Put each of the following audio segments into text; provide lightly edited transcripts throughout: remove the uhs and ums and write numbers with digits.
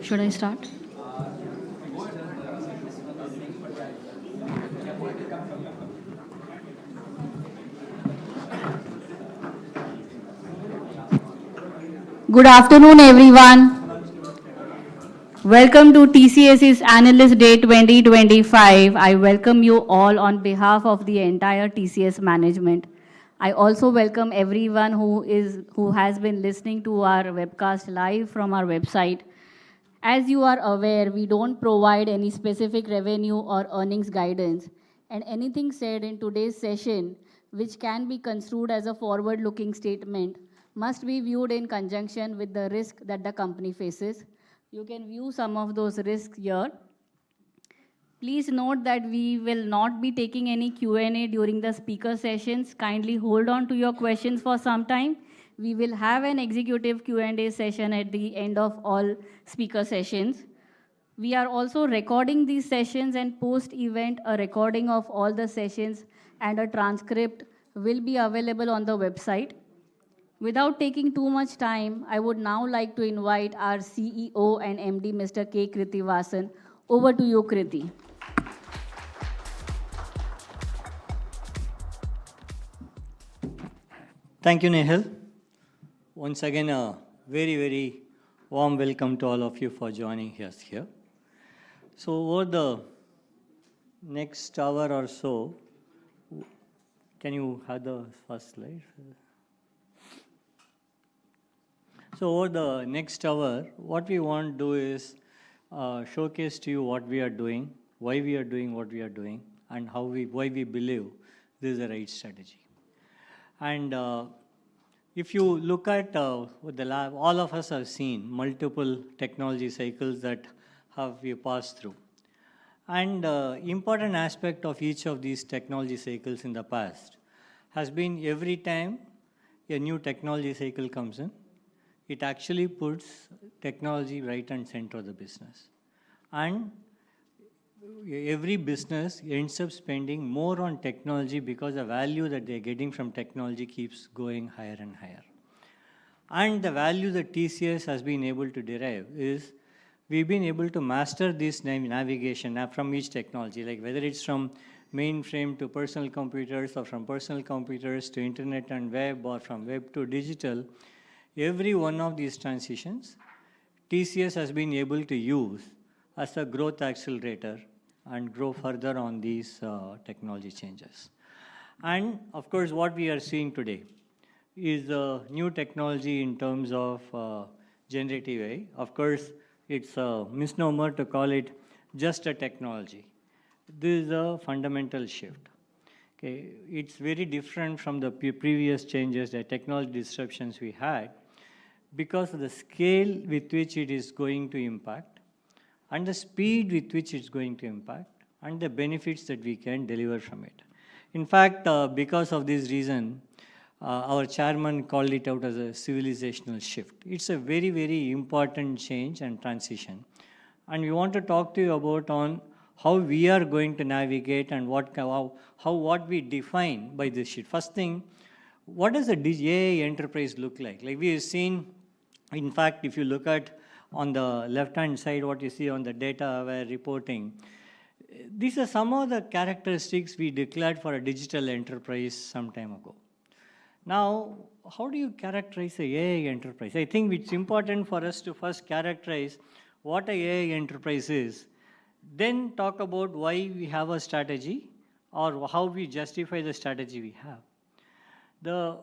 Should I start? Good afternoon, everyone. Welcome to TCS's Analyst Day 2025. I welcome you all on behalf of the entire TCS management. I also welcome everyone who has been listening to our webcast live from our website. As you are aware, we don't provide any specific revenue or earnings guidance, and anything said in today's session, which can be construed as a forward-looking statement, must be viewed in conjunction with the risk that the company faces. You can view some of those risks here. Please note that we will not be taking any Q&A during the speaker sessions. Kindly hold on to your questions for some time. We will have an executive Q&A session at the end of all speaker sessions. We are also recording these sessions, and post-event, a recording of all the sessions and a transcript will be available on the website. Without taking too much time, I would now like to invite our CEO and MD, Mr. K. Krithivasan. Over to you, Krithi. Thank you, Nehal. Once again, a very, very warm welcome to all of you for joining us here. So over the next hour or so, can you have the first slide? So over the next hour, what we want to do is showcase to you what we are doing, why we are doing what we are doing, and why we believe this is the right strategy. And if you look at the lab, all of us have seen multiple technology cycles that we passed through. And important aspect of each of these technology cycles in the past has been every time a new technology cycle comes in, it actually puts technology right and center of the business. And every business ends up spending more on technology because the value that they're getting from technology keeps going higher and higher. And the value that TCS has been able to derive is we've been able to master this navigation from each technology, like whether it's from mainframe to personal computers or from personal computers to internet and web or from web to digital. Every one of these transitions, TCS has been able to use as a growth accelerator and grow further on these technology changes. And of course, what we are seeing today is a new technology in terms of generative AI. Of course, it's a misnomer to call it just a technology. This is a fundamental shift. Okay, it's very different from the previous changes, the technology disruptions we had, because of the scale with which it is going to impact, and the speed with which it's going to impact, and the benefits that we can deliver from it. In fact, because of this reason, our chairman called it out as a civilizational shift. It's a very, very important change and transition. And we want to talk to you about on how we are going to navigate and what we define by this shift. First thing, what does the AI enterprise look like? Like we have seen, in fact, if you look at on the left-hand side, what you see on the data-aware reporting, these are some of the characteristics we declared for a digital enterprise some time ago. Now, how do you characterize an AI enterprise? I think it's important for us to first characterize what an AI enterprise is, then talk about why we have a strategy or how we justify the strategy we have. The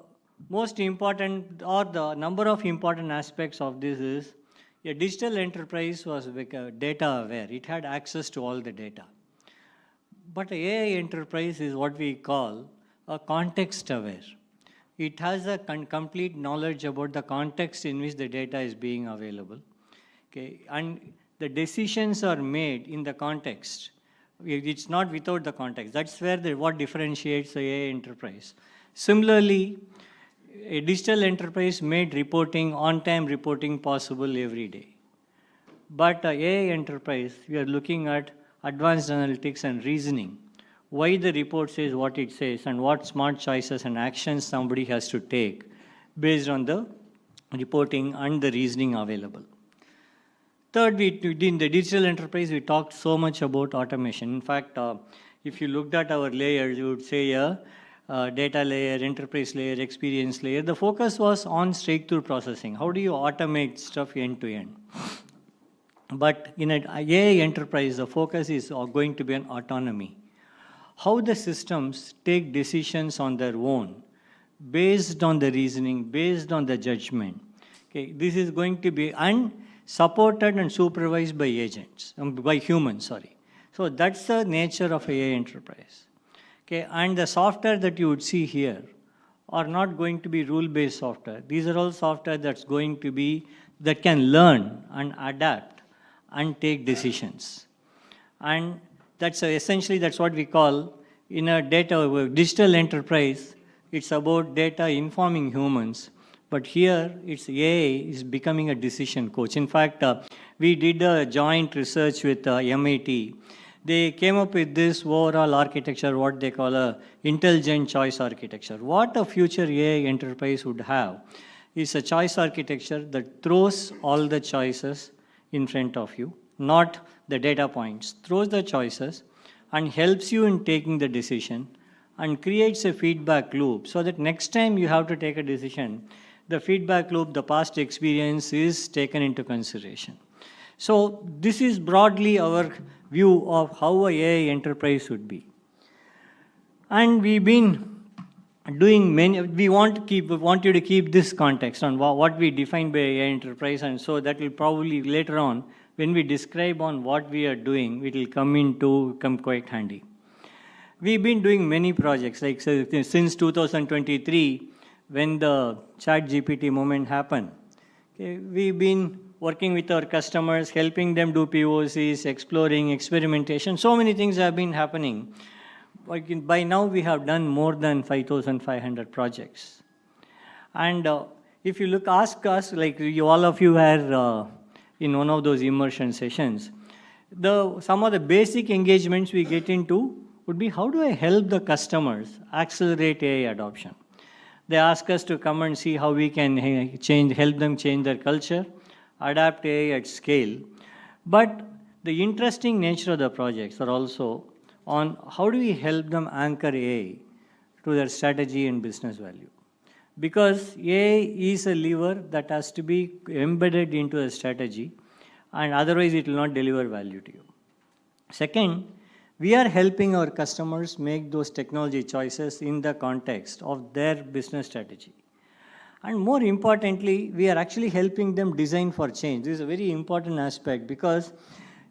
most important or the number of important aspects of this is a digital enterprise was data aware. It had access to all the data. But an AI enterprise is what we call a context aware. It has a complete knowledge about the context in which the data is being available. Okay, and the decisions are made in the context. It's not without the context. That's where what differentiates the AI enterprise. Similarly, a digital enterprise made reporting, on-time reporting possible every day. But an AI enterprise, we are looking at advanced analytics and reasoning. Why the report says what it says and what smart choices and actions somebody has to take based on the reporting and the reasoning available. Third, in the digital enterprise, we talked so much about automation. In fact, if you looked at our layers, you would say data layer, enterprise layer, experience layer. The focus was on straight-through processing. How do you automate stuff end to end? But in an AI enterprise, the focus is going to be on autonomy. How the systems take decisions on their own, based on the reasoning, based on the judgment. Okay, this is going to be supported and supervised by agents, by humans, sorry. So that's the nature of AI enterprise. Okay, and the software that you would see here are not going to be rule-based software. These are all software that's going to be, that can learn and adapt and take decisions. And that's essentially, that's what we call in a digital enterprise, it's about data informing humans. But here, it's AI is becoming a decision coach. In fact, we did a joint research with MIT. They came up with this overall architecture, what they call a intelligent choice architecture. What a future AI enterprise would have is a choice architecture that throws all the choices in front of you, not the data points, throws the choices and helps you in taking the decision and creates a feedback loop so that next time you have to take a decision, the feedback loop, the past experience is taken into consideration. So this is broadly our view of how a AI enterprise should be. And we've been doing many, we want you to keep this context on what we define by AI enterprise, and so that will probably later on, when we describe on what we are doing, it will come quite handy. We've been doing many projects, like since 2023, when the ChatGPT moment happened. Okay, we've been working with our customers, helping them do POCs, exploring, experimentation. So many things have been happening. By now, we have done more than 5,500 projects. And if you ask us, like all of you are in one of those immersion sessions, some of the basic engagements we get into would be, how do I help the customers accelerate AI adoption? They ask us to come and see how we can help them change their culture, adapt AI at scale. But the interesting nature of the projects are also on how do we help them anchor AI to their strategy and business value. Because AI is a lever that has to be embedded into a strategy, and otherwise it will not deliver value to you. Second, we are helping our customers make those technology choices in the context of their business strategy. And more importantly, we are actually helping them design for change. This is a very important aspect because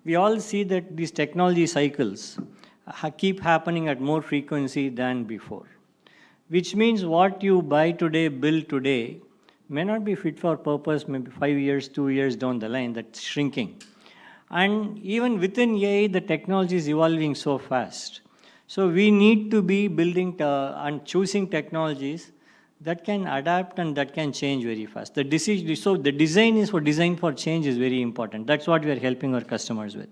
we all see that these technology cycles keep happening at more frequency than before, which means what you buy today, build today, may not be fit for purpose maybe 5 years, 2 years down the line. That's shrinking. And even within AI, the technology is evolving so fast. So we need to be building and choosing technologies that can adapt and that can change very fast. So the design for change is very important. That's what we are helping our customers with.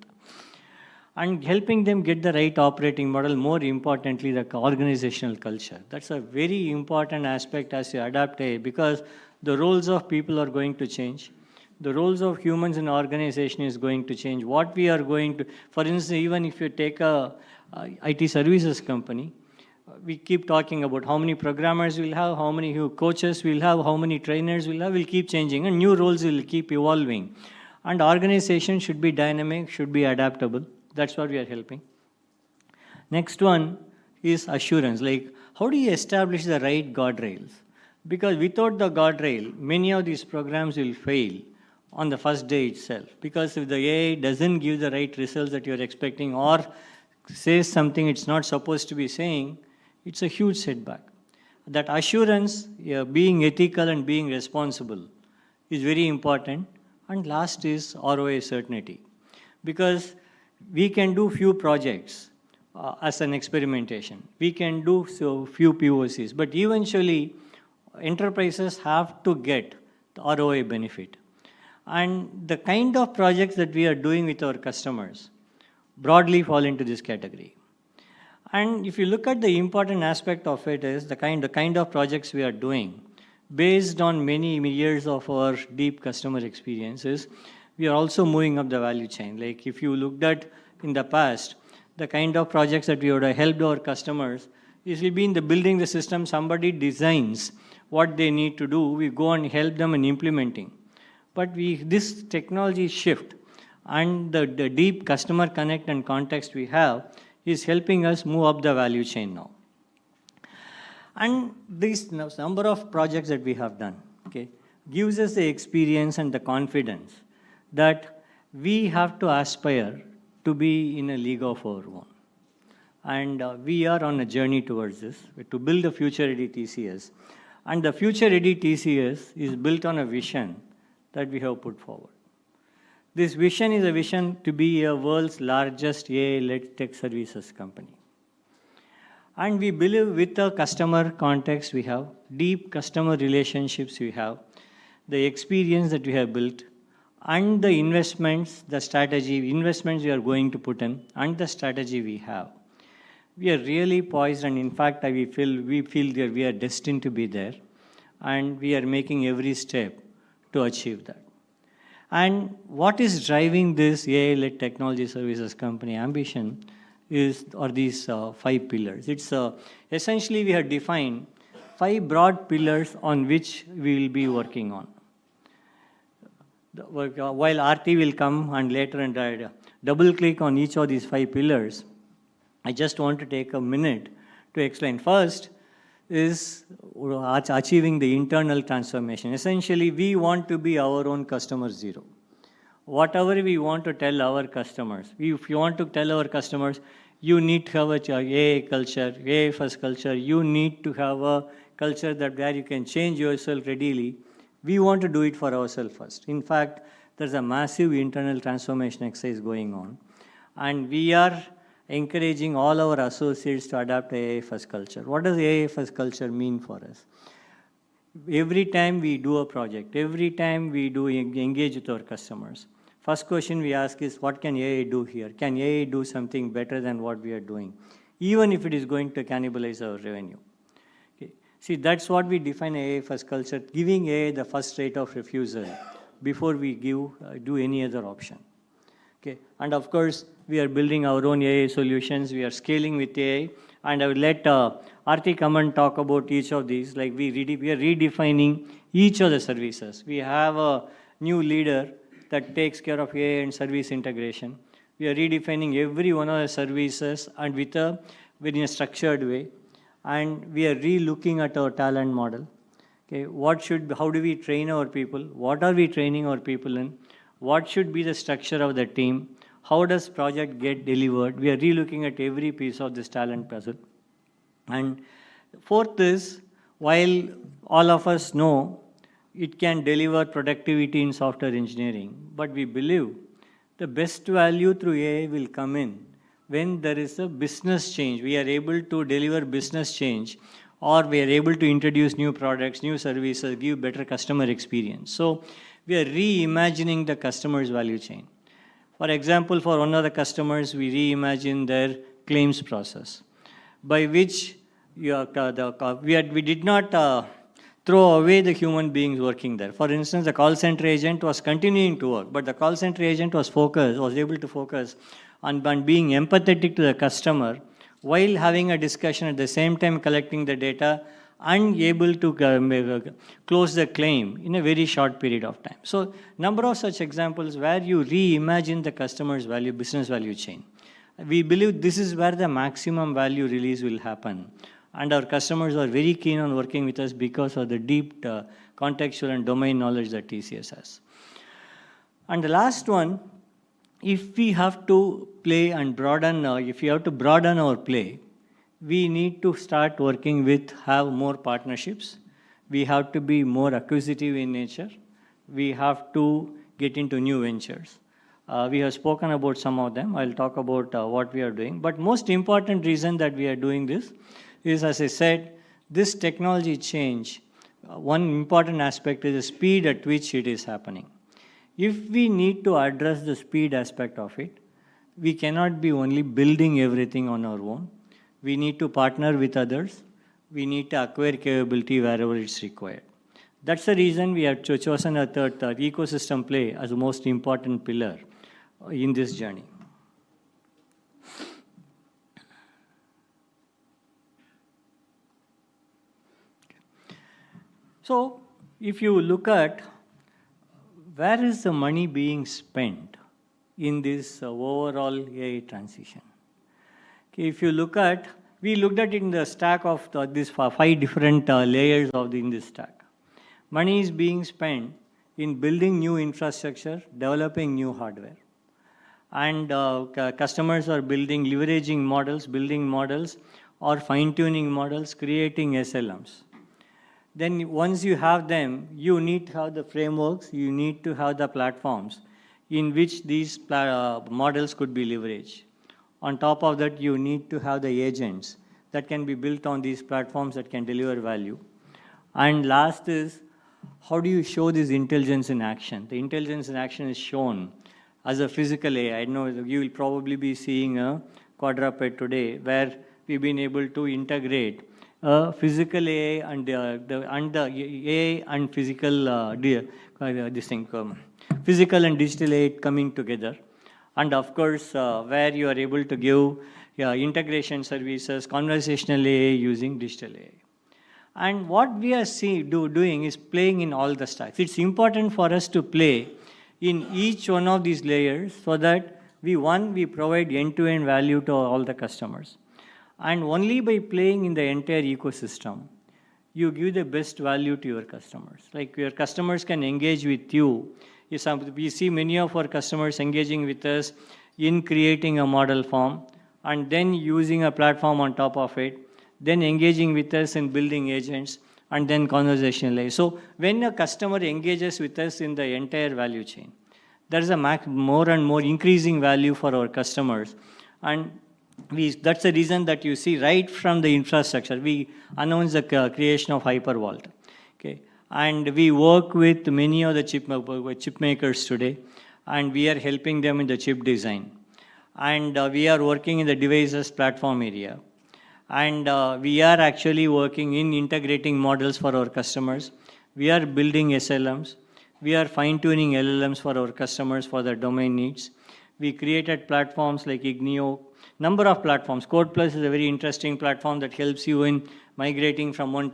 And helping them get the right operating model, more importantly, the organizational culture. That's a very important aspect as you adapt AI, because the roles of people are going to change. The roles of humans in organization is going to change. What we are going to, for instance, even if you take a IT services company, we keep talking about how many programmers we'll have, how many coaches we'll have, how many trainers we'll have, will keep changing, and new roles will keep evolving. And organization should be dynamic, should be adaptable. That's what we are helping. Next one is assurance. Like, how do you establish the right guardrails? Because without the guardrail, many of these programs will fail on the first day itself. Because if the AI doesn't give the right results that you're expecting or says something it's not supposed to be saying, it's a huge setback. That assurance, being ethical and being responsible, is very important. And last is ROI certainty. Because we can do few projects as an experimentation. We can do few POCs. But eventually, enterprises have to get the ROI benefit. And the kind of projects that we are doing with our customers broadly fall into this category. And if you look at the important aspect of it is the kind of projects we are doing, based on many years of our deep customer experiences, we are also moving up the value chain. Like if you looked at in the past, the kind of projects that we would have helped our customers, it will be in the building the system, somebody designs what they need to do, we go and help them in implementing. But this technology shift and the deep customer connect and context we have is helping us move up the value chain now. And this number of projects that we have done, okay, gives us the experience and the confidence that we have to aspire to be in a league of our own. And we are on a journey towards this, to build a future-ready TCS. And the future-ready TCS is built on a vision that we have put forward. This vision is a vision to be a world's largest AI-led tech services company. And we believe with the customer context we have, deep customer relationships we have, the experience that we have built, and the investments, the strategy, investments we are going to put in, and the strategy we have. We are really poised, and in fact, we feel that we are destined to be there, and we are making every step to achieve that. And what is driving this AI-led technology services company ambition are these 5 pillars. It's essentially we have defined 5 broad pillars on which we will be working on. While Aarti will come and later and double click on each of these 5 pillars, I just want to take a minute to explain. First is achieving the internal transformation. Essentially, we want to be our own customer zero. Whatever we want to tell our customers, if you want to tell our customers, you need to have a AI culture, AI first culture, you need to have a culture where you can change yourself readily. We want to do it for ourselves first. In fact, there's a massive internal transformation exercise going on. And we are encouraging all our associates to adopt AI first culture. What does AI first culture mean for us? Every time we do a project, every time we do engage with our customers, first question we ask is, what can AI do here? Can AI do something better than what we are doing? Even if it is going to cannibalize our revenue. Okay. See, that's what we define AI first culture, giving AI the first right of refusal before we do any other option. Okay. And of course, we are building our own AI solutions. We are scaling with AI. And I will let Aarti come and talk about each of these. Like we are redefining each of the services. We have a new leader that takes care of AI and service integration. We are redefining every one of the services and in a structured way. And we are re-looking at our talent model. Okay, how do we train our people? What are we training our people in? What should be the structure of the team? How does project get delivered? We are re-looking at every piece of this talent puzzle. And fourth is, while all of us know it can deliver productivity in software engineering, but we believe the best value through AI will come in when there is a business change. We are able to deliver business change, or we are able to introduce new products, new services, give better customer experience. So we are reimagining the customer's value chain. For example, for one of the customers, we reimagine their claims process, by which we did not throw away the human beings working there. For instance, the call center agent was continuing to work, but the call center agent was able to focus on being empathetic to the customer while having a discussion at the same time collecting the data and able to close the claim in a very short period of time. So, number of such examples where you reimagine the customer's business value chain. We believe this is where the maximum value release will happen. And our customers are very keen on working with us because of the deep contextual and domain knowledge that TCS has. And the last one, if we have to play and broaden our play, we need to start working have more partnerships. We have to be more acquisitive in nature. We have to get into new ventures. We have spoken about some of them. I'll talk about what we are doing. But most important reason that we are doing this is, as I said, this technology change, one important aspect is the speed at which it is happening. If we need to address the speed aspect of it, we cannot be only building everything on our own. We need to partner with others. We need to acquire capability wherever it's required. That's the reason we have chosen a third ecosystem play as the most important pillar in this journey. So, if you look at where is the money being spent in this overall AI transition? Okay, if you look at, we looked at it in the stack of these 5 different layers in this stack. Money is being spent in building new infrastructure, developing new hardware. And customers are leveraging models, building models, or fine-tuning models, creating SLMs. Then once you have them, you need to have the frameworks, you need to have the platforms in which these models could be leveraged. On top of that, you need to have the agents that can be built on these platforms that can deliver value. And last is, how do you show this intelligence in action? The intelligence in action is shown as a physical AI. I know you will probably be seeing a quadruped today where we've been able to integrate physical AI and the AI and physical physical and digital AI coming together. And of course, where you are able to give integration services, conversational AI using digital AI. And what we are doing is playing in all the stacks. It's important for us to play in each one of these layers so that we provide end-to-end value to all the customers. And only by playing in the entire ecosystem, you give the best value to your customers. Like your customers can engage with you. We see many of our customers engaging with us in creating a model form and then using a platform on top of it, then engaging with us in building agents, and then conversational AI. So when a customer engages with us in the entire value chain, there is a more and more increasing value for our customers. And that's the reason that you see right from the infrastructure, we announced the creation of HyperVault. Okay. And we work with many of the chip makers today, and we are helping them in the chip design. And we are working in the devices platform area. And we are actually working in integrating models for our customers. We are building SLMs. We are fine-tuning LLMs for our customers for their domain needs. We created platforms like Ignio, number of platforms. Code Plus is a very interesting platform that helps you in migrating from one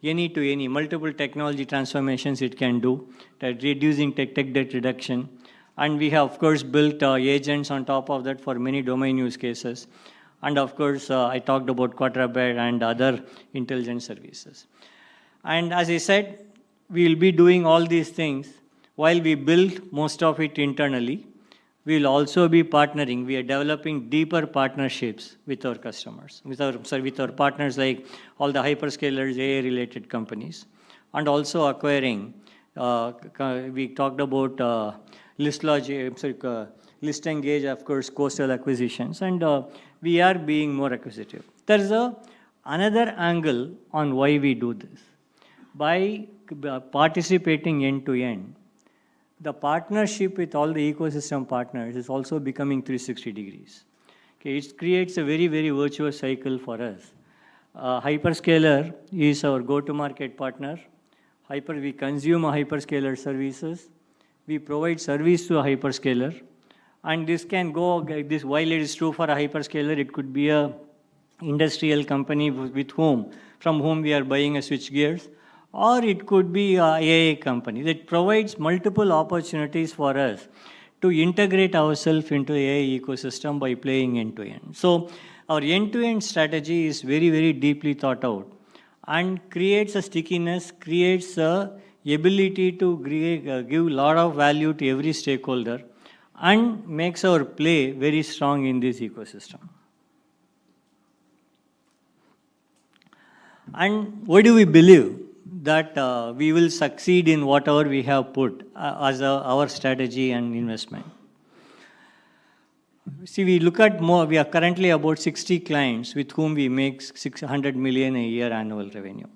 any to any, multiple technology transformations it can do, reducing tech debt reduction. And we have, of course, built agents on top of that for many domain use cases. And of course, I talked about quadruped and other intelligence services. And as I said, we will be doing all these things while we build most of it internally. We will also be partnering. We are developing deeper partnerships with our customers, with our partners like all the hyperscalers, AI-related companies, and also acquiring. We talked about List Engage, of course, coastal acquisitions, and we are being more acquisitive. There is another angle on why we do this. By participating end-to-end, the partnership with all the ecosystem partners is also becoming 360 degrees. Okay, it creates a very, very virtuous cycle for us. Hyperscaler is our go-to-market partner. We consume a hyperscaler services. We provide service to a hyperscaler. And this can go, while it is true for a hyperscaler, it could be a industrial company from whom we are buying a switch gears, or it could be an AI company that provides multiple opportunities for us to integrate ourselves into the AI ecosystem by playing end-to-end. So our end-to-end strategy is very, very deeply thought out and creates a stickiness, creates a ability to give a lot of value to every stakeholder, and makes our play very strong in this ecosystem. And why do we believe that we will succeed in whatever we have put as our strategy and investment? See, we look at more, we are currently about 60 clients with whom we make 600 million a year annual revenue.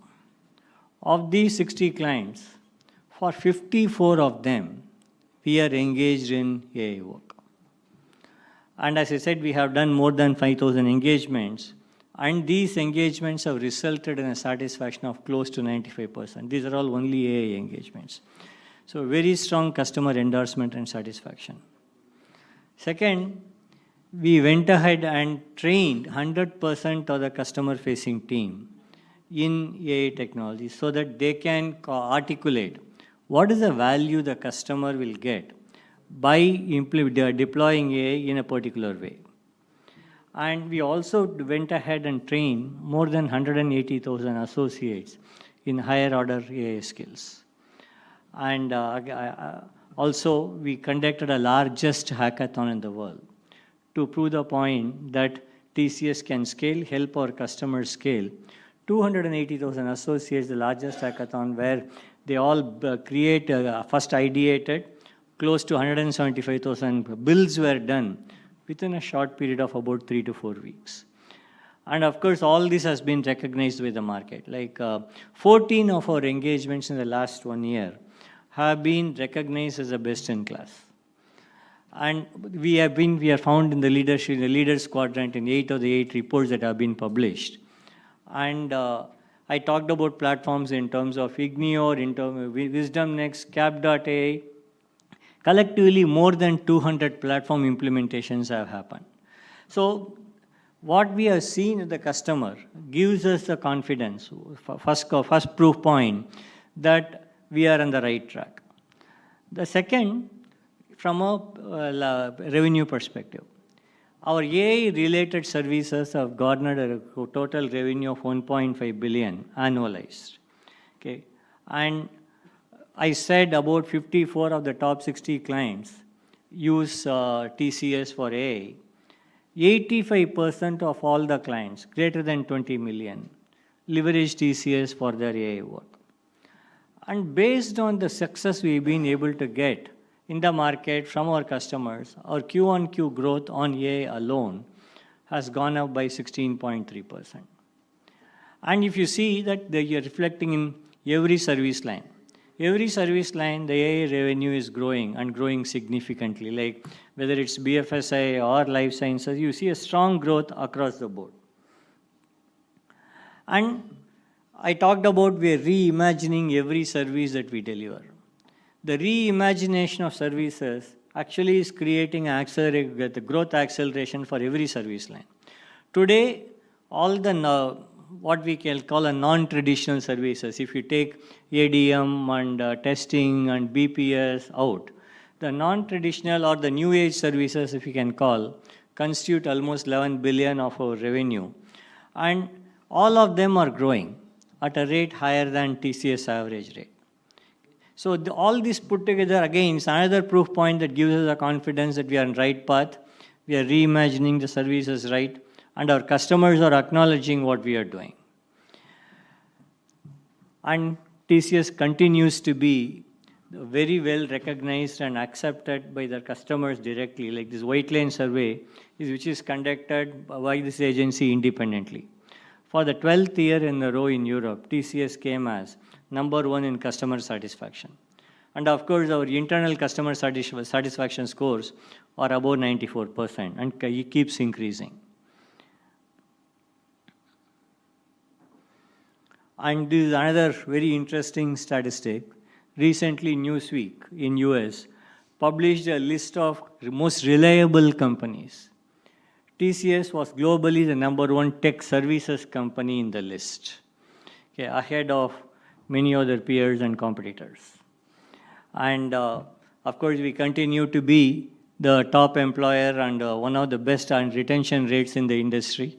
Of these 60 clients, for 54 of them, we are engaged in AI work. And as I said, we have done more than 5,000 engagements. And these engagements have resulted in a satisfaction of close to 95%. These are all only AI engagements. So very strong customer endorsement and satisfaction. Second, we went ahead and trained 100% of the customer-facing team in AI technology so that they can articulate what is the value the customer will get by deploying AI in a particular way. And we also went ahead and trained more than 180,000 associates in higher order AI skills. And also, we conducted a largest hackathon in the world to prove the point that TCS can scale, help our customers scale. 280,000 associates, the largest hackathon where they all first ideated, close to 175,000 builds were done within a short period of about 3 to 4 weeks. And of course, all this has been recognized by the market. Like 14 of our engagements in the last 1 year have been recognized as the best in class. And we are found in the leaders quadrant in 8 of the 8 reports that have been published. And I talked about platforms in terms of Ignio, in terms of WisdomNext, Cap.ai. Collectively, more than 200 platform implementations have happened. So what we have seen in the customer gives us the confidence, first proof point, that we are on the right track. The second, from a revenue perspective, our AI-related services have garnered a total revenue of 1.5 billion annualized. Okay, and I said about 54 of the top 60 clients use TCS for AI. 85% of all the clients, greater than 20 million, leverage TCS for their AI work. And based on the success we've been able to get in the market from our customers, our Q-on-Q growth on AI alone has gone up by 16.3%. And if you see that you're reflecting in every service line, the AI revenue is growing and growing significantly. Like whether it's BFSI or life sciences, you see a strong growth across the board. And I talked about we're reimagining every service that we deliver. The reimagination of services actually is creating the growth acceleration for every service line. Today, all the what we can call a non-traditional services, if you take ADM and testing and BPS out, the non-traditional or the new age services, if you can call, constitute almost 11 billion of our revenue. And all of them are growing at a rate higher than TCS average rate. So all this put together, again, is another proof point that gives us the confidence that we are on the right path. We are reimagining the services right, and our customers are acknowledging what we are doing. And TCS continues to be very well recognized and accepted by the customers directly, like this White Lane survey, which is conducted by this agency independently. For the 12th year in a row in Europe, TCS came as #1 in customer satisfaction. And of course, our internal customer satisfaction scores are above 94%, and it keeps increasing. And this is another very interesting statistic. Recently, Newsweek in US published a list of most reliable companies. TCS was globally the #1 tech services company in the list, okay, ahead of many other peers and competitors. And of course, we continue to be the top employer and one of the best retention rates in the industry.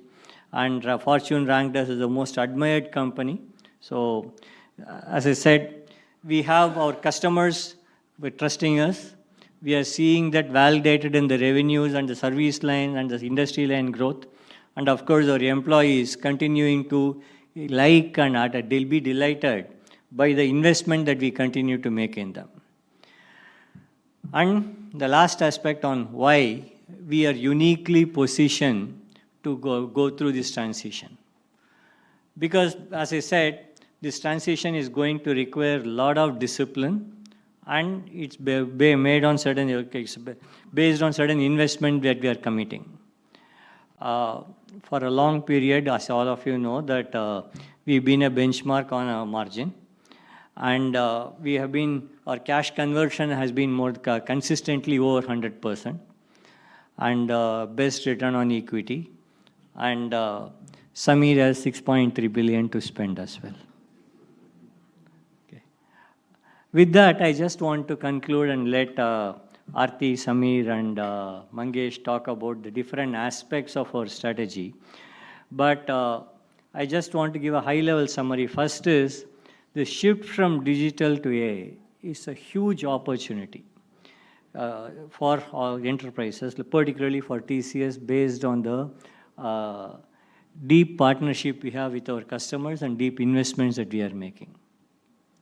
And Fortune ranked us as the most admired company. So, as I said, we have our customers trusting us. We are seeing that validated in the revenues and the service line and the industry line growth. And of course, our employees continuing to like and they'll be delighted by the investment that we continue to make in them. And the last aspect on why we are uniquely positioned to go through this transition. Because, as I said, this transition is going to require a lot of discipline, and it's made on based on certain investment that we are committing. For a long period, as all of you know, that we've been a benchmark on our margin. And we have been, our cash conversion has been more consistently over 100%. And best return on equity. And Samir has 6.3 billion to spend as well. Okay. With that, I just want to conclude and let Aarti, Samir, and Mangesh talk about the different aspects of our strategy. But I just want to give a high-level summary. First is, the shift from digital to AI is a huge opportunity for our enterprises, particularly for TCS, based on the deep partnership we have with our customers and deep investments that we are making.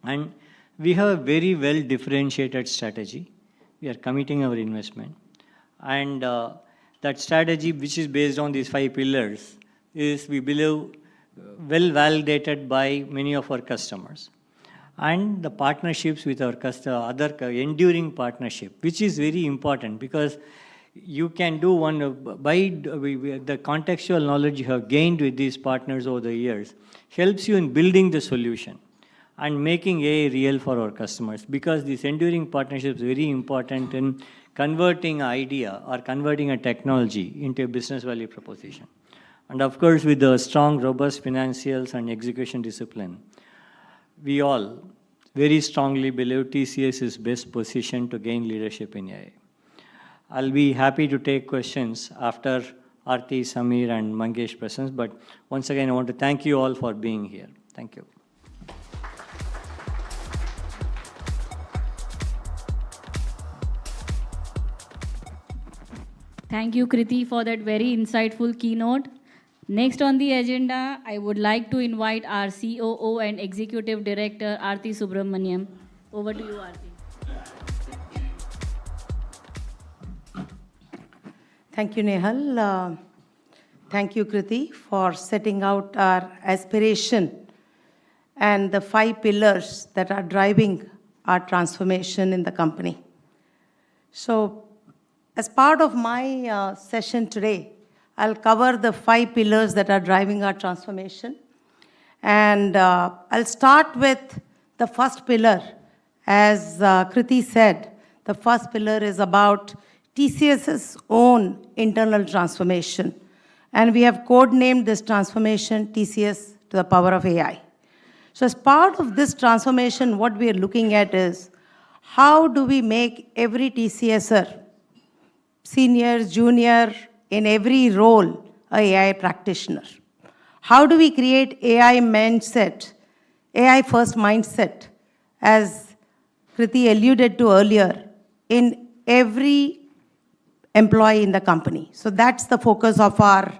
And we have a very well differentiated strategy. We are committing our investment. And that strategy, which is based on these 5 pillars, is, we believe, well validated by many of our customers. And the partnerships with our other enduring partnership, which is very important, because you can do one, the contextual knowledge you have gained with these partners over the years helps you in building the solution and making AI real for our customers, because this enduring partnership is very important in converting an idea or converting a technology into a business value proposition. And of course, with the strong, robust financials and execution discipline, we all very strongly believe TCS is best positioned to gain leadership in AI. I'll be happy to take questions after Aarti, Samir, and Mangesh presents, but once again, I want to thank you all for being here. Thank you. Thank you, Kriti, for that very insightful keynote. Next on the agenda, I would like to invite our COO and Executive Director, Aarti Subramaniam. Over to you, Aarti. Thank you, Nehal. Thank you, Kriti, for setting out our aspiration and the 5 pillars that are driving our transformation in the company. So, as part of my session today, I'll cover the 5 pillars that are driving our transformation. And I'll start with the first pillar. As Kriti said, the first pillar is about TCS's own internal transformation. And we have codenamed this transformation TCS to the power of AI. So as part of this transformation, what we are looking at is, how do we make every TCSer, senior, junior, in every role, an AI practitioner? How do we create AI mindset, AI first mindset, as Kriti alluded to earlier, in every employee in the company? So that's the focus of our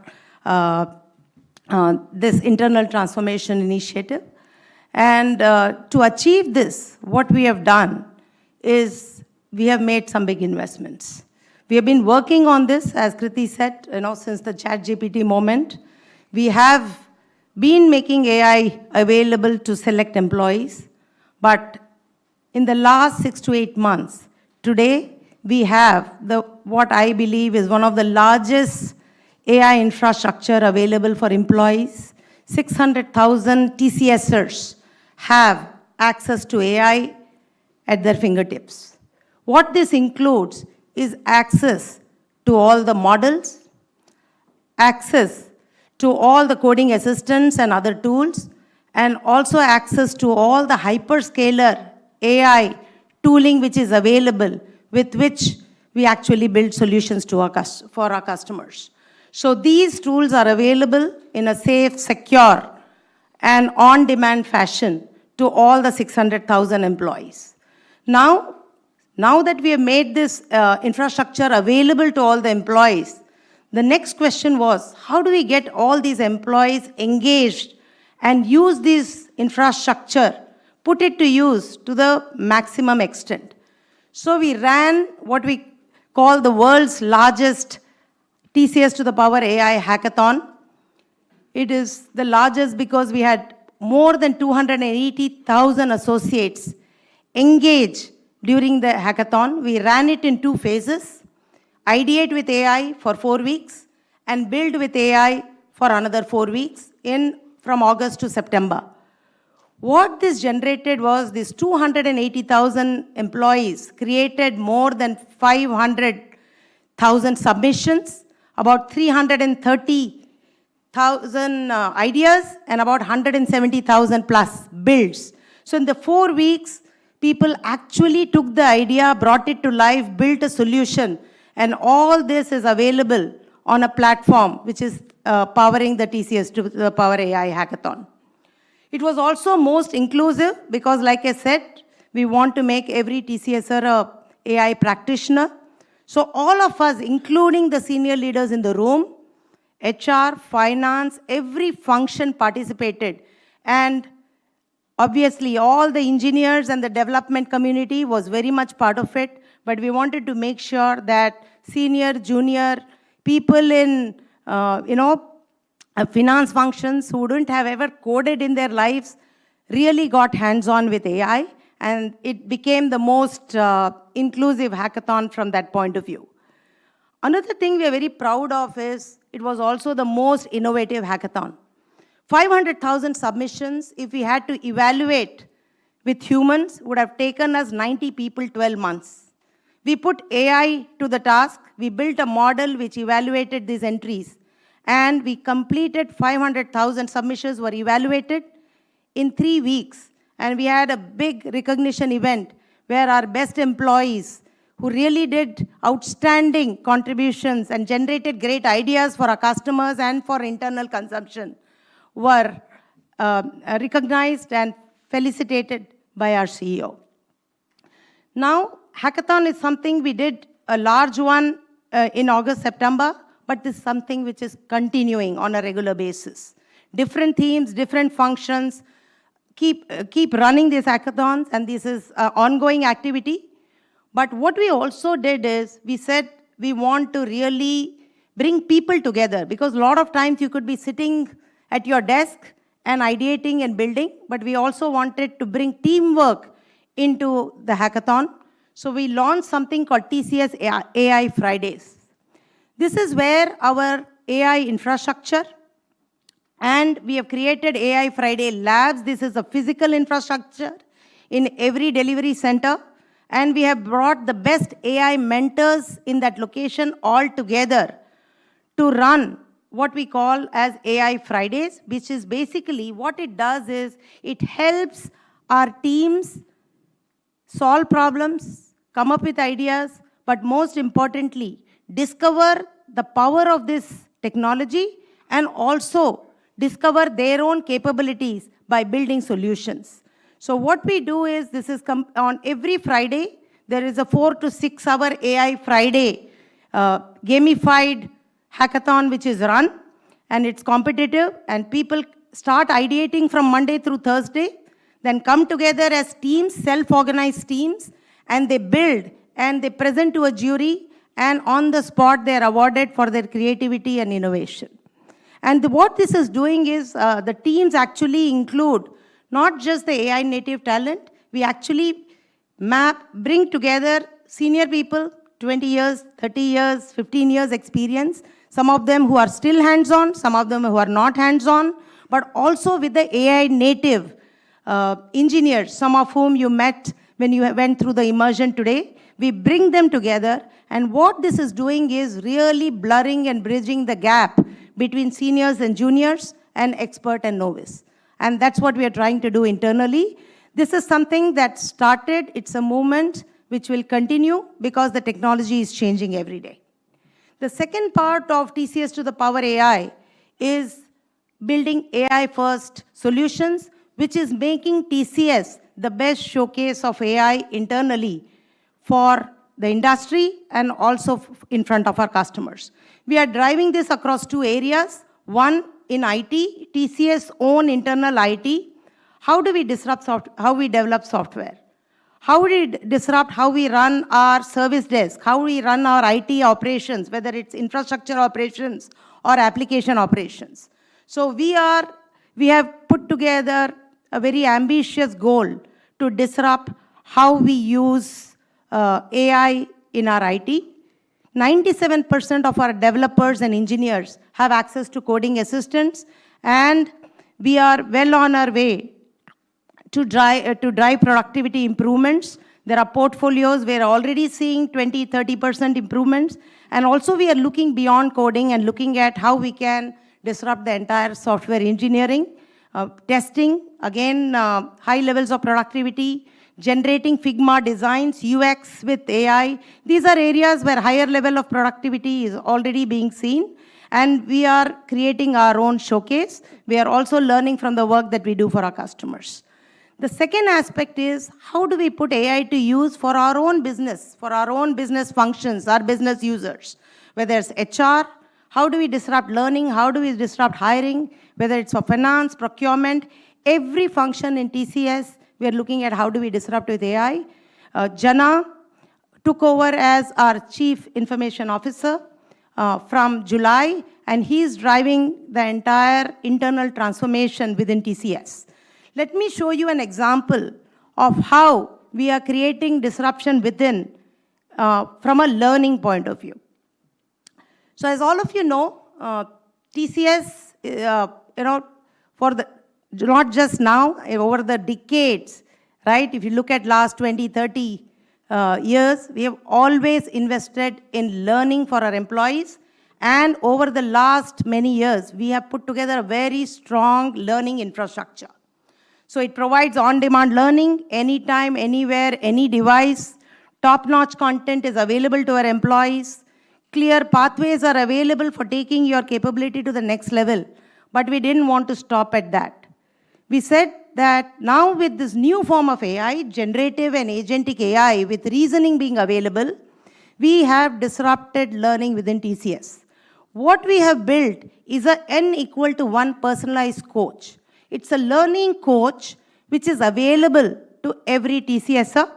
this internal transformation initiative. And to achieve this, what we have done is we have made some big investments. We have been working on this, as Kriti said, since the ChatGPT moment. We have been making AI available to select employees. But in the last 6 to 8 months, today, we have what I believe is one of the largest AI infrastructure available for employees. 600,000 TCSers have access to AI at their fingertips. What this includes is access to all the models, access to all the coding assistants and other tools, and also access to all the hyperscaler AI tooling which is available, with which we actually build solutions to for our customers. So these tools are available in a safe, secure, and on-demand fashion to all the 600,000 employees. Now that we have made this infrastructure available to all the employees, the next question was, how do we get all these employees engaged and use this infrastructure, put it to use to the maximum extent? So we ran what we call the world's largest TCS to the power AI hackathon. It is the largest because we had more than 280,000 associates engage during the hackathon. We ran it in 2 phases: ideate with AI for 4 weeks, and build with AI for another 4 weeks from August to September. What this generated was these 280,000 employees created more than 500,000 submissions, about 330,000 ideas, and about 170,000 plus builds. So in the 4 weeks, people actually took the idea, brought it to life, built a solution, and all this is available on a platform which is powering the TCS to the Power AI Hackathon. It was also most inclusive because, like I said, we want to make every TCSer a AI practitioner. So all of us, including the senior leaders in the room, HR, finance, every function participated. And obviously, all the engineers and the development community was very much part of it. But we wanted to make sure that senior, junior, people in, finance functions who wouldn't have ever coded in their lives really got hands-on with AI, and it became the most inclusive hackathon from that point of view. Another thing we are very proud of is it was also the most innovative hackathon. 500,000 submissions, if we had to evaluate with humans, would have taken us 90 people 12 months. We put AI to the task. We built a model which evaluated these entries. And we completed 500,000 submissions were evaluated in 3 weeks. And we had a big recognition event where our best employees who really did outstanding contributions and generated great ideas for our customers and for internal consumption were recognized and felicitated by our CEO. Now, hackathon is something we did a large one in August, September, but this is something which is continuing on a regular basis. Different themes, different functions, keep running these hackathons, and this is an ongoing activity. But what we also did is, we said we want to really bring people together, because a lot of times you could be sitting at your desk and ideating and building, but we also wanted to bring teamwork into the hackathon. So we launched something called TCS AI Fridays. This is where our AI infrastructure, and we have created AI Friday labs. This is a physical infrastructure in every delivery center. And we have brought the best AI mentors in that location all together to run what we call as AI Fridays, which is basically what it does is it helps our teams solve problems, come up with ideas, but most importantly, discover the power of this technology and also discover their own capabilities by building solutions. So what we do is, this is on every Friday, there is a 4 to 6 hour AI Friday gamified hackathon which is run, and it's competitive, and people start ideating from Monday through Thursday, then come together as teams, self-organized teams, and they build and they present to a jury, and on the spot they are awarded for their creativity and innovation. And what this is doing is the teams actually include not just the AI native talent, we actually bring together senior people, 20 years, 30 years, 15 years experience, some of them who are still hands-on, some of them who are not hands-on, but also with the AI native engineers, some of whom you met when you went through the immersion today. We bring them together, and what this is doing is really blurring and bridging the gap between seniors and juniors and expert and novice. And that's what we are trying to do internally. This is something that started, it's a movement which will continue because the technology is changing every day. The second part of TCS to the Power AI is building AI-first solutions, which is making TCS the best showcase of AI internally for the industry and also in front of our customers. We are driving this across 2 areas. One, in IT, TCS own internal IT. How do we disrupt how we develop software? How we disrupt how we run our service desk, how we run our IT operations, whether it's infrastructure operations or application operations. So we have put together a very ambitious goal to disrupt how we use AI in our IT. 97% of our developers and engineers have access to coding assistants, and we are well on our way to drive productivity improvements. There are portfolios, we are already seeing 20-30% improvements, and also we are looking beyond coding and looking at how we can disrupt the entire software engineering, testing, again, high levels of productivity, generating Figma designs, UX with AI. These are areas where higher level of productivity is already being seen, and we are creating our own showcase. We are also learning from the work that we do for our customers. The second aspect is, how do we put AI to use for our own business functions, our business users? Whether it's HR, how do we disrupt learning, how do we disrupt hiring, whether it's for finance, procurement, every function in TCS, we are looking at how do we disrupt with AI. Jana took over as our Chief Information Officer from July, and he's driving the entire internal transformation within TCS. Let me show you an example of how we are creating disruption within from a learning point of view. So as all of you know, TCS, for the, not just now, over the decades, right? If you look at last 20, 30 years, we have always invested in learning for our employees. And over the last many years, we have put together a very strong learning infrastructure. So it provides on-demand learning, anytime, anywhere, any device. Top-notch content is available to our employees. Clear pathways are available for taking your capability to the next level. But we didn't want to stop at that. We said that now with this new form of AI, generative and agentic AI, with reasoning being available, we have disrupted learning within TCS. What we have built is a N=1 personalized coach. It's a learning coach which is available to every TCSer.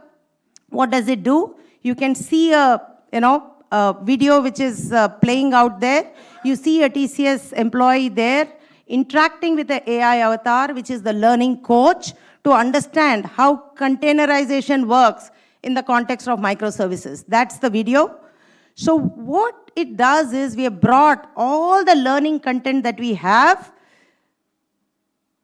What does it do? You can see a video which is playing out there. You see a TCS employee there interacting with the AI avatar, which is the learning coach, to understand how containerization works in the context of microservices. That's the video. So what it does is we have brought all the learning content that we have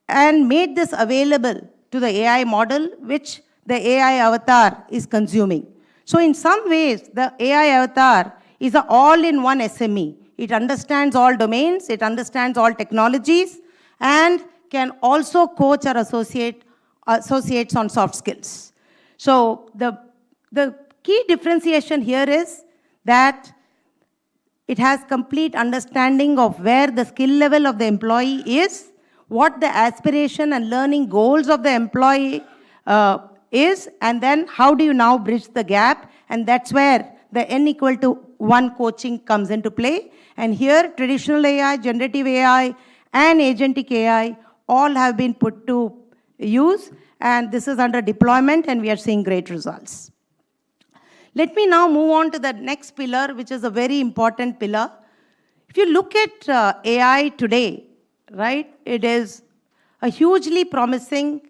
and made this available to the AI model, which the AI avatar is consuming. So in some ways, the AI avatar is an all-in-one SME. It understands all domains, it understands all technologies, and can also coach our associates on soft skills. So the key differentiation here is that it has complete understanding of where the skill level of the employee is, what the aspiration and learning goals of the employee is, and then how do you now bridge the gap, and that's where the N=1 coaching comes into play. And here, traditional AI, generative AI, and agentic AI all have been put to use, and this is under deployment, and we are seeing great results. Let me now move on to the next pillar, which is a very important pillar. If you look at AI today, right, it is a hugely promising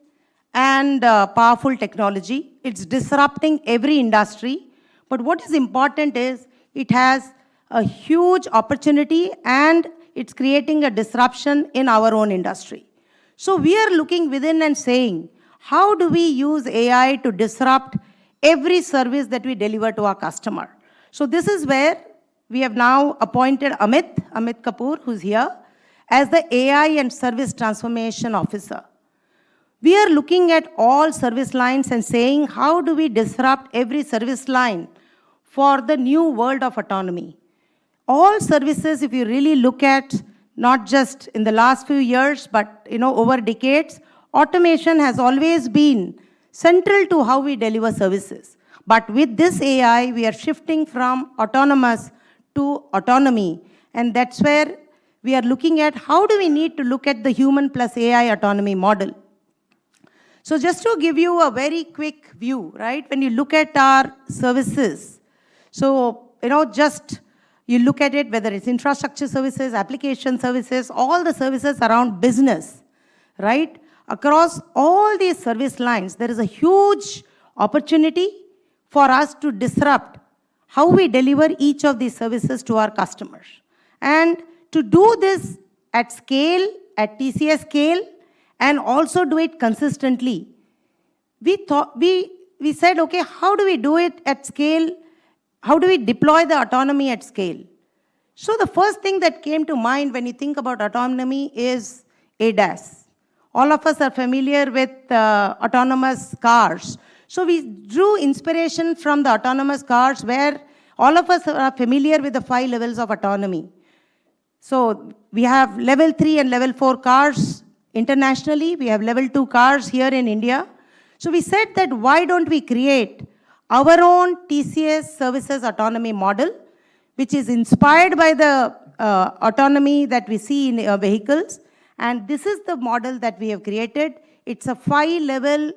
and powerful technology. It's disrupting every industry. But what is important is it has a huge opportunity and it's creating a disruption in our own industry. So we are looking within and saying, how do we use AI to disrupt every service that we deliver to our customer? So this is where we have now appointed Amit Kapoor, who's here, as the AI and Service Transformation Officer. We are looking at all service lines and saying, how do we disrupt every service line for the new world of autonomy? All services, if you really look at, not just in the last few years, but over decades, automation has always been central to how we deliver services. But with this AI, we are shifting from autonomous to autonomy. And that's where we are looking at how do we need to look at the human plus AI autonomy model. So just to give you a very quick view, right? When you look at our services, so, just you look at it, whether it's infrastructure services, application services, all the services around business, right? Across all these service lines, there is a huge opportunity for us to disrupt how we deliver each of these services to our customers. And to do this at scale, at TCS scale, and also do it consistently, we said, okay, how do we do it at scale? How do we deploy the autonomy at scale? So the first thing that came to mind when you think about autonomy is ADAS. All of us are familiar with autonomous cars. So we drew inspiration from the autonomous cars, where all of us are familiar with the 5 levels of autonomy. So we have level 3 and level 4 cars internationally. We have level 2 cars here in India. So we said that why don't we create our own TCS services autonomy model, which is inspired by the autonomy that we see in vehicles. And this is the model that we have created. It's a 5-level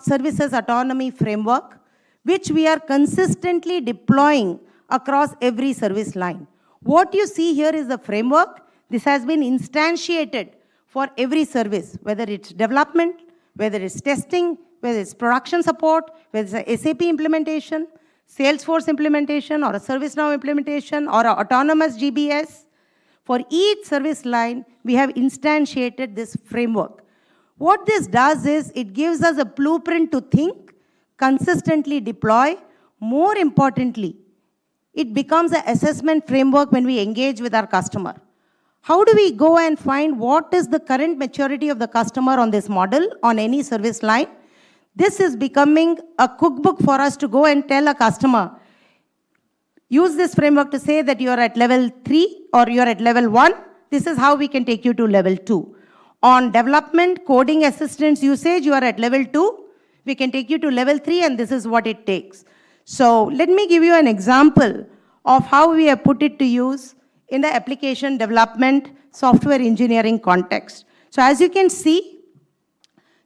services autonomy framework, which we are consistently deploying across every service line. What you see here is the framework. This has been instantiated for every service, whether it's development, whether it's testing, whether it's production support, whether it's a SAP implementation, Salesforce implementation, or a ServiceNow implementation, or an autonomous GBS. For each service line, we have instantiated this framework. What this does is it gives us a blueprint to think, consistently deploy. More importantly, it becomes an assessment framework when we engage with our customer. How do we go and find what is the current maturity of the customer on this model, on any service line? This is becoming a cookbook for us to go and tell a customer, use this framework to say that you are at level 3 or you are at level 1. This is how we can take you to level 2. On development, coding assistance usage, you are at level 2. We can take you to level 3, and this is what it takes. So let me give you an example of how we have put it to use in the application development software engineering context. So as you can see,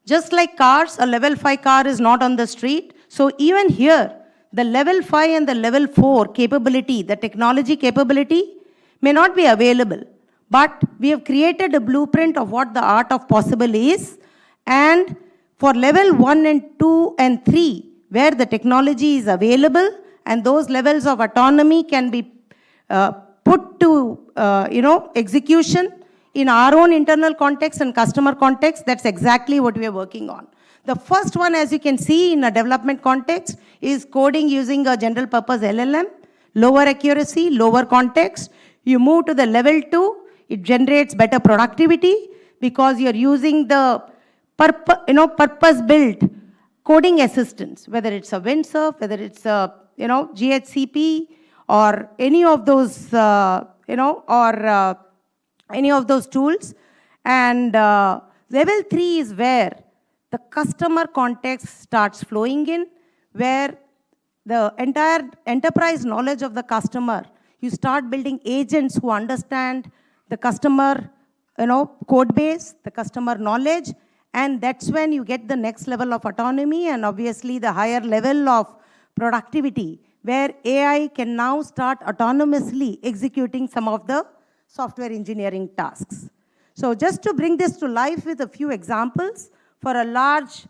just like cars, a level 5 car is not on the street. So even here, the level 5 and the level 4 capability, the technology capability, may not be available. But we have created a blueprint of what the art of possible is. And for level 1 and 2 and 3, where the technology is available and those levels of autonomy can be put to execution in our own internal context and customer context, that's exactly what we are working on. The first one, as you can see in a development context, is coding using a general purpose LLM, lower accuracy, lower context. You move to the level 2, it generates better productivity because you're using the purpose-built coding assistance, whether it's a Windsurf, whether it's a GHCP, or any of those any of those tools. And level 3 is where the customer context starts flowing in, where the entire enterprise knowledge of the customer, you start building agents who understand the customer code base, the customer knowledge, and that's when you get the next level of autonomy and obviously the higher level of productivity, where AI can now start autonomously executing some of the software engineering tasks. So just to bring this to life with a few examples, for a large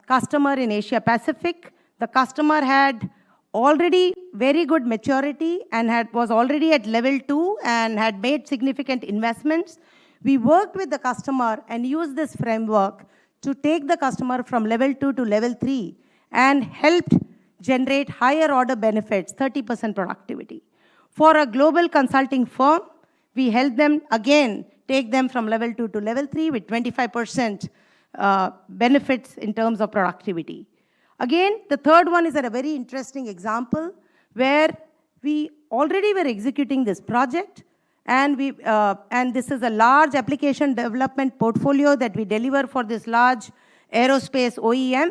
customer in Asia Pacific, the customer had already very good maturity and was already at level 2 and had made significant investments. We worked with the customer and used this framework to take the customer from level 2 to level 3 and helped generate higher order benefits, 30% productivity. For a global consulting firm, we helped them again take them from level 2 to level 3 with 25% benefits in terms of productivity. Again, the third one is a very interesting example where we already were executing this project, and this is a large application development portfolio that we deliver for this large aerospace OEM.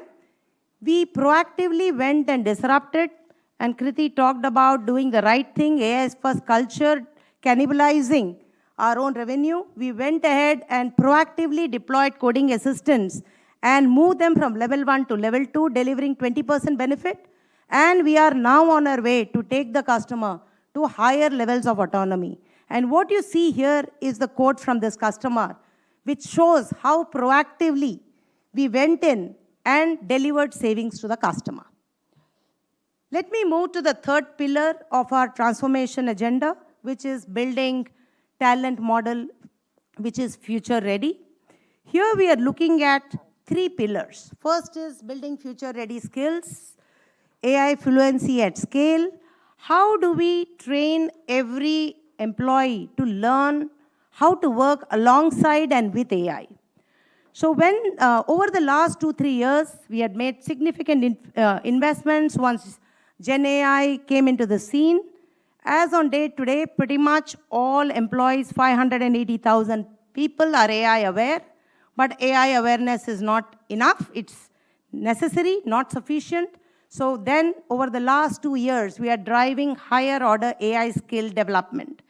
We proactively went and disrupted, and Kriti talked about doing the right thing, AI first culture, cannibalizing our own revenue. We went ahead and proactively deployed coding assistants and moved them from level 1 to level 2, delivering 20% benefit. And we are now on our way to take the customer to higher levels of autonomy. And what you see here is the quote from this customer, which shows how proactively we went in and delivered savings to the customer. Let me move to the third pillar of our transformation agenda, which is building talent model which is future ready. Here we are looking at three pillars. First is building future ready skills, AI fluency at scale. How do we train every employee to learn how to work alongside and with AI? So when over the last 2-3 years, we had made significant investments once Gen AI came into the scene. As on date today, pretty much all employees, 580,000 people are AI aware, but AI awareness is not enough. It's necessary, not sufficient. So then over the last 2 years, we are driving higher order AI skill development.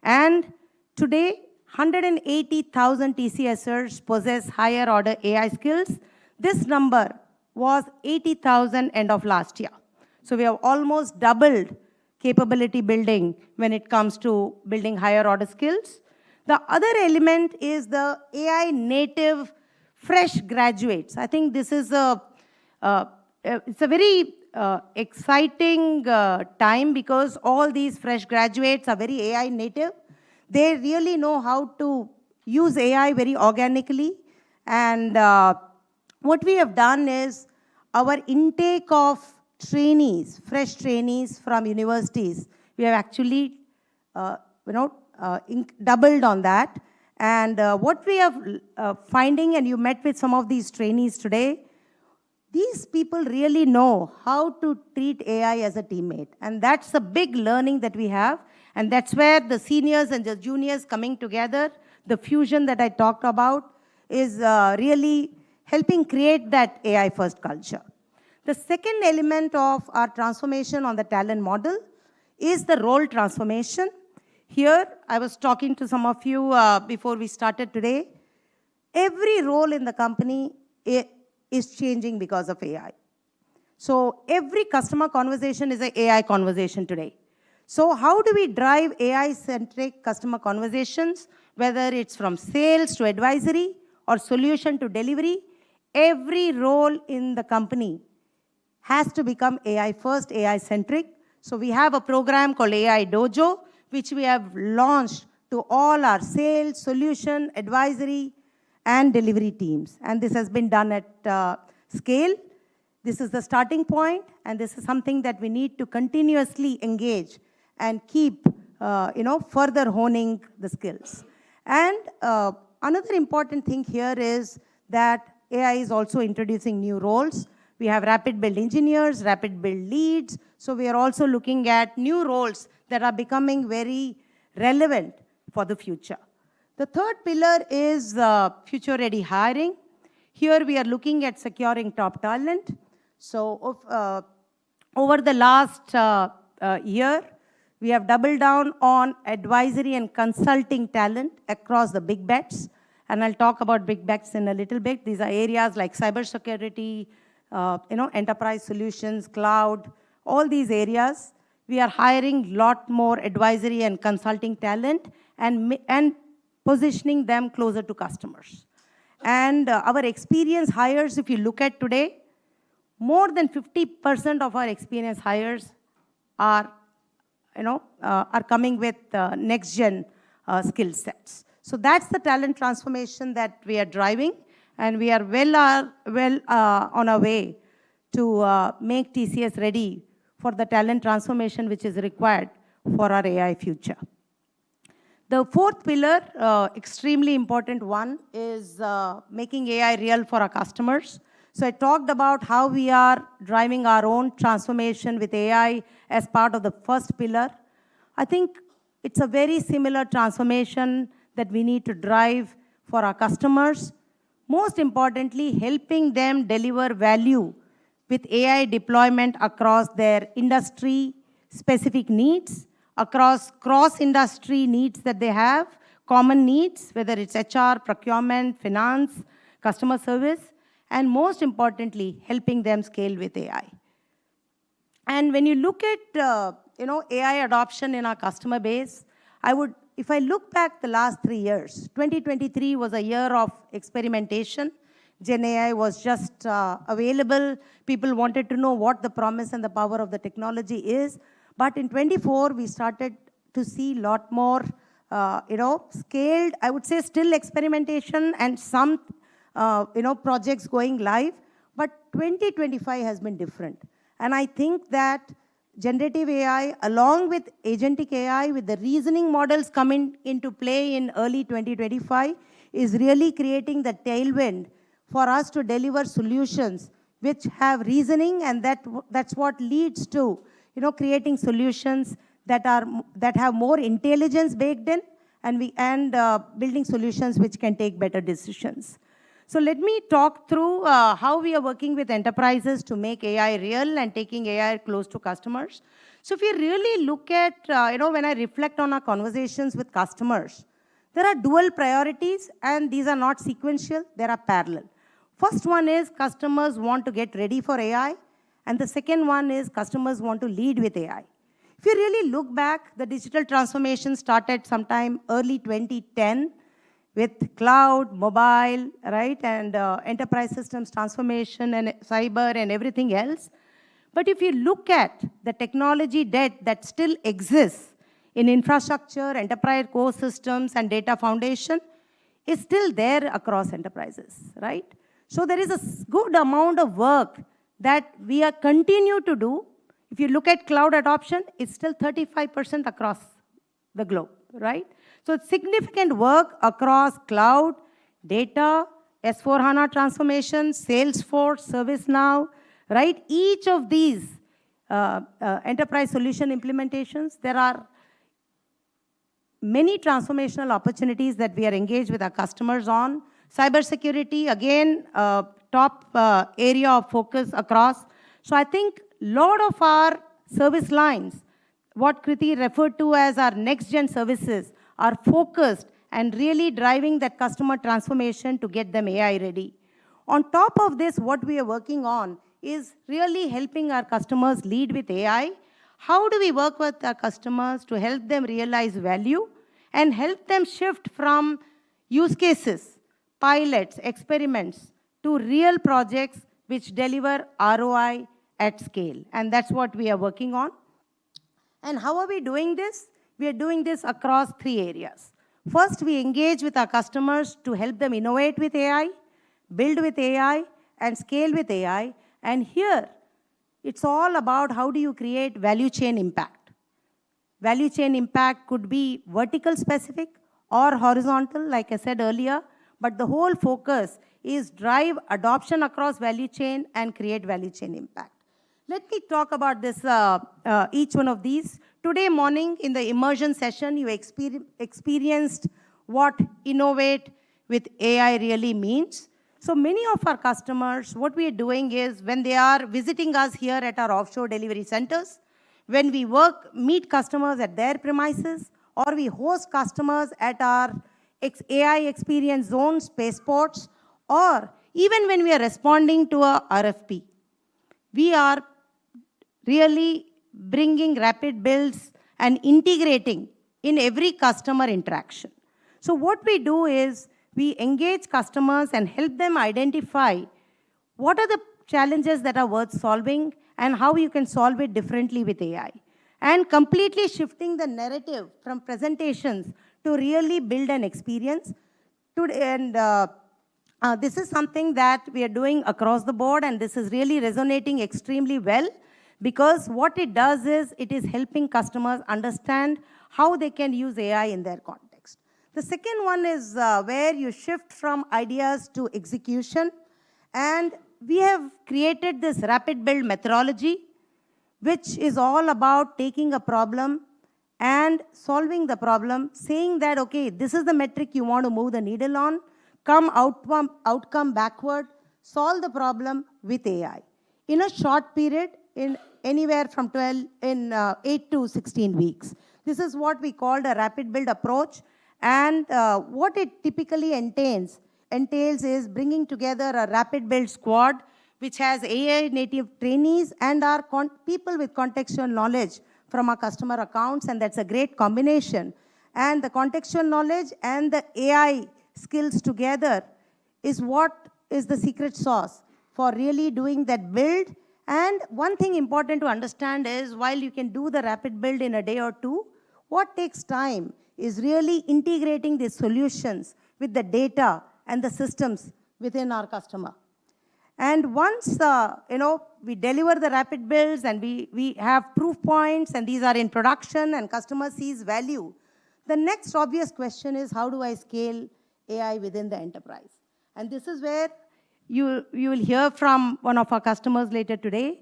And today, 180,000 TCSers possess higher order AI skills. This number was 80,000 end of last year. So we have almost doubled capability building when it comes to building higher order skills. The other element is the AI native fresh graduates. I think this is it's a very exciting time because all these fresh graduates are very AI native. They really know how to use AI very organically. And what we have done is our intake of trainees, fresh trainees from universities, we have actually doubled on that. And what we are finding, and you met with some of these trainees today, these people really know how to treat AI as a teammate. And that's a big learning that we have. And that's where the seniors and the juniors coming together, the fusion that I talked about, is really helping create that AI first culture. The second element of our transformation on the talent model is the role transformation. Here, I was talking to some of you before we started today. Every role in the company is changing because of AI. So every customer conversation is an AI conversation today. So how do we drive AI-centric customer conversations, whether it's from sales to advisory or solution to delivery? Every role in the company has to become AI first, AI centric. So we have a program called AI Dojo, which we have launched to all our sales, solution, advisory, and delivery teams. And this has been done at scale. This is the starting point, and this is something that we need to continuously engage and keep further honing the skills. And another important thing here is that AI is also introducing new roles. We have rapid build engineers, rapid build leads. So we are also looking at new roles that are becoming very relevant for the future. The third pillar is future ready hiring. Here we are looking at securing top talent. So over the last year, we have doubled down on advisory and consulting talent across the big bets. And I'll talk about big bets in a little bit. These are areas like cybersecurity, enterprise solutions, cloud, all these areas. We are hiring a lot more advisory and consulting talent and positioning them closer to customers. And our experienced hires, if you look at today, more than 50% of our experienced hires are coming with next-gen skill sets. So that's the talent transformation that we are driving, and we are well on our way to make TCS ready for the talent transformation which is required for our AI future. The fourth pillar, extremely important one, is making AI real for our customers. So I talked about how we are driving our own transformation with AI as part of the first pillar. I think it's a very similar transformation that we need to drive for our customers. Most importantly, helping them deliver value with AI deployment across their industry-specific needs, across cross-industry needs that they have, common needs, whether it's HR, procurement, finance, customer service, and most importantly, helping them scale with AI. And when you look at AI adoption in our customer base, if I look back the last 3 years, 2023 was a year of experimentation. Gen AI was just available. People wanted to know what the promise and the power of the technology is. But in 24, we started to see a lot more, scaled, I would say still experimentation and some, projects going live. But 2025 has been different. And I think that generative AI, along with agentic AI, with the reasoning models coming into play in early 2025, is really creating the tailwind for us to deliver solutions which have reasoning, and that's what leads to, creating solutions that have more intelligence baked in, and building solutions which can take better decisions. So let me talk through how we are working with enterprises to make AI real and taking AI close to customers. So if you really look at, when I reflect on our conversations with customers, there are dual priorities, and these are not sequential, they are parallel. First one is customers want to get ready for AI, and the second one is customers want to lead with AI. If you really look back, the digital transformation started sometime early 2010, with cloud, mobile, right, and enterprise systems transformation and cyber and everything else. But if you look at the technology debt that still exists in infrastructure, enterprise core systems, and data foundation, is still there across enterprises, right? So there is a good amount of work that we are continue to do. If you look at cloud adoption, it's still 35% across the globe, right? So it's significant work across cloud, data, S/4HANA transformation, Salesforce, ServiceNow, right? Each of these enterprise solution implementations, there are many transformational opportunities that we are engaged with our customers on. Cybersecurity, again, top area of focus across. So I think a lot of our service lines, what Kriti referred to as our next-gen services, are focused and really driving that customer transformation to get them AI ready. On top of this, what we are working on is really helping our customers lead with AI. How do we work with our customers to help them realize value and help them shift from use cases, pilots, experiments, to real projects which deliver ROI at scale? And that's what we are working on. And how are we doing this? We are doing this across 3 areas. First, we engage with our customers to help them innovate with AI, build with AI, and scale with AI. And here, it's all about how do you create value chain impact. Value chain impact could be vertical specific or horizontal, like I said earlier, but the whole focus is drive adoption across value chain and create value chain impact. Let me talk about this, each one of these. Today morning in the immersion session, you experienced what innovate with AI really means. So many of our customers, what we are doing is when they are visiting us here at our offshore delivery centers, when we meet customers at their premises, or we host customers at our AI experience zones, spaceports, or even when we are responding to a RFP, we are really bringing rapid builds and integrating in every customer interaction. So what we do is we engage customers and help them identify what are the challenges that are worth solving and how you can solve it differently with AI. And completely shifting the narrative from presentations to really build an experience. And this is something that we are doing across the board, and this is really resonating extremely well, because what it does is it is helping customers understand how they can use AI in their context. The second one is where you shift from ideas to execution. And we have created this rapid build methodology, which is all about taking a problem and solving the problem, saying that, okay, this is the metric you want to move the needle on, come outcome backward, solve the problem with AI. In a short period, in anywhere from 8 to 16 weeks. This is what we called a rapid build approach. And what it typically entails is bringing together a rapid build squad, which has AI native trainees and our people with contextual knowledge from our customer accounts, and that's a great combination. And the contextual knowledge and the AI skills together is what is the secret sauce for really doing that build. And one thing important to understand is while you can do the rapid build in a day or two, what takes time is really integrating these solutions with the data and the systems within our customer. And once we deliver the rapid builds and we have proof points and these are in production and customer sees value, the next obvious question is how do I scale AI within the enterprise? And this is where you will hear from one of our customers later today.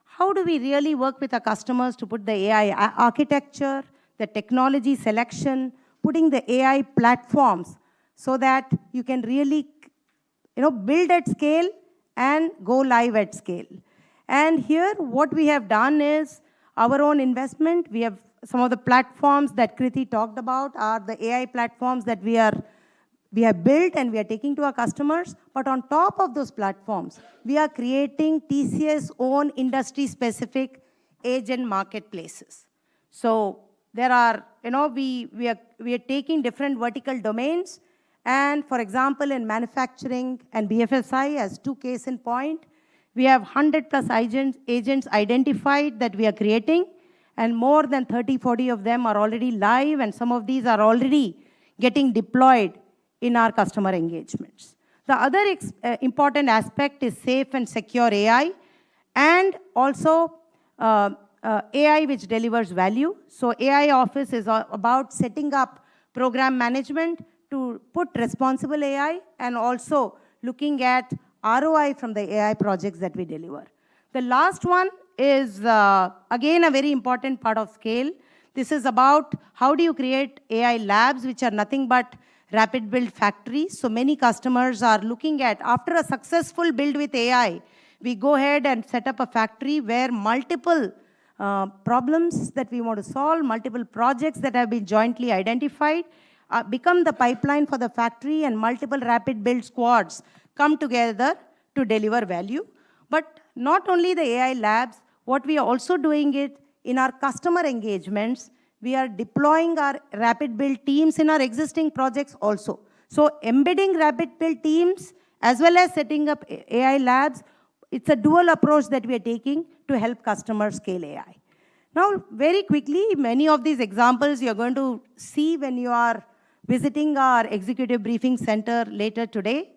How do we really work with our customers to put the AI architecture, the technology selection, putting the AI platforms so that you can really build at scale and go live at scale. And here what we have done is our own investment. We have some of the platforms that Kriti talked about are the AI platforms that we have built and we are taking to our customers. But on top of those platforms, we are creating TCS own industry-specific agent marketplaces. So there are, we are taking different vertical domains. And for example, in manufacturing and BFSI as two case in point, we have 100+ agents identified that we are creating, and more than 30, 40 of them are already live, and some of these are already getting deployed in our customer engagements. The other important aspect is safe and secure AI, and also AI which delivers value. So AI Office is about setting up program management to put responsible AI and also looking at ROI from the AI projects that we deliver. The last one is, again, a very important part of scale. This is about how do you create AI labs, which are nothing but rapid build factories. So many customers are looking at, after a successful build with AI, we go ahead and set up a factory where multiple problems that we want to solve, multiple projects that have been jointly identified, become the pipeline for the factory, and multiple rapid build squads come together to deliver value. But not only the AI labs, what we are also doing it in our customer engagements, we are deploying our rapid build teams in our existing projects also. So embedding rapid build teams as well as setting up AI labs, it's a dual approach that we are taking to help customers scale AI. Now, very quickly, many of these examples you're going to see when you are visiting our executive briefing center later today.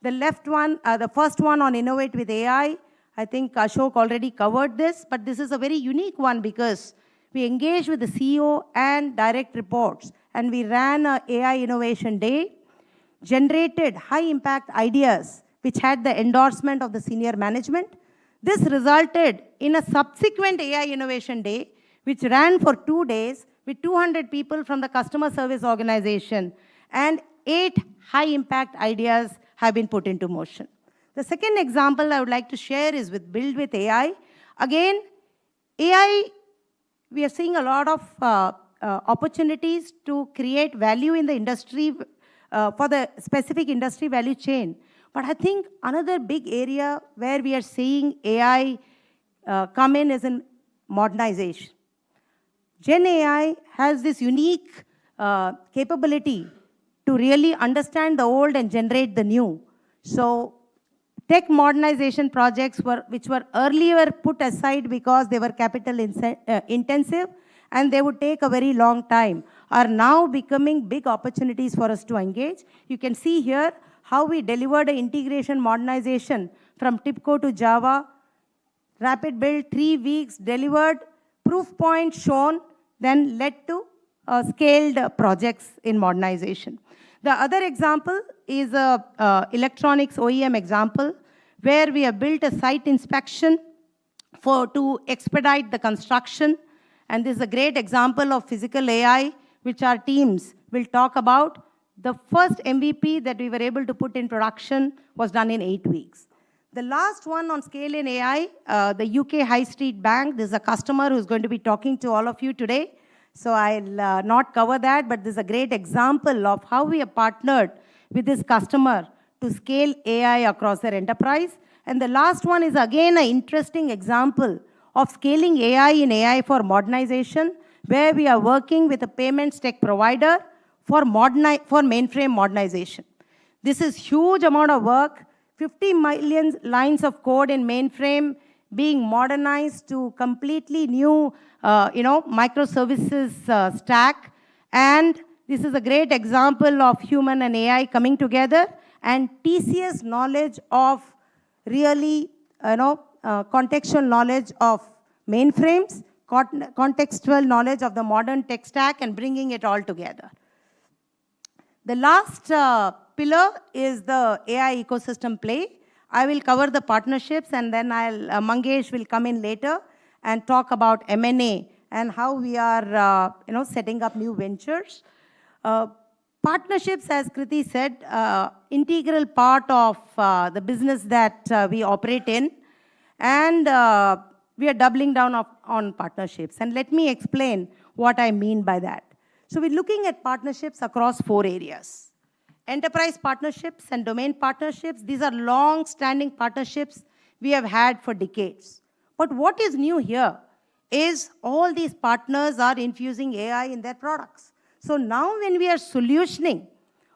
The first one on Innovate with AI, I think Ashok already covered this, but this is a very unique one because we engaged with the CEO and direct reports, and we ran an AI Innovation Day, generated high-impact ideas, which had the endorsement of the senior management. This resulted in a subsequent AI Innovation Day, which ran for 2 days with 200 people from the customer service organization, and 8 high-impact ideas have been put into motion. The second example I would like to share is with Build with AI. Again, AI, we are seeing a lot of opportunities to create value in the industry for the specific industry value chain. But I think another big area where we are seeing AI come in is in modernization. Gen AI has this unique capability to really understand the old and generate the new. So tech modernization projects which were earlier put aside because they were capital intensive and they would take a very long time, are now becoming big opportunities for us to engage. You can see here how we delivered an integration modernization from TIBCO to Java, rapid build, 3 weeks, delivered, proof points shown, then led to scaled projects in modernization. The other example is a electronics OEM example where we have built a site inspection to expedite the construction. And this is a great example of physical AI, which our teams will talk about. The first MVP that we were able to put in production was done in 8 weeks. The last one on scale in AI, the UK High Street Bank, this is a customer who's going to be talking to all of you today. So I'll not cover that, but this is a great example of how we have partnered with this customer to scale AI across their enterprise. And the last one is again an interesting example of scaling AI in AI for modernization, where we are working with a payments tech provider for mainframe modernization. This is huge amount of work. 50 million lines of code in mainframe being modernized to completely new, microservices stack. And this is a great example of human and AI coming together, and TCS knowledge of really, contextual knowledge of mainframes, contextual knowledge of the modern tech stack, and bringing it all together. The last pillar is the AI ecosystem play. I will cover the partnerships, and then Mangesh will come in later and talk about M&A and how we are, setting up new ventures. Partnerships, as Kriti said, integral part of the business that we operate in, and we are doubling down on partnerships. And let me explain what I mean by that. So we're looking at partnerships across 4 areas. Enterprise partnerships and domain partnerships. These are long-standing partnerships we have had for decades. But what is new here is all these partners are infusing AI in their products. So now when we are solutioning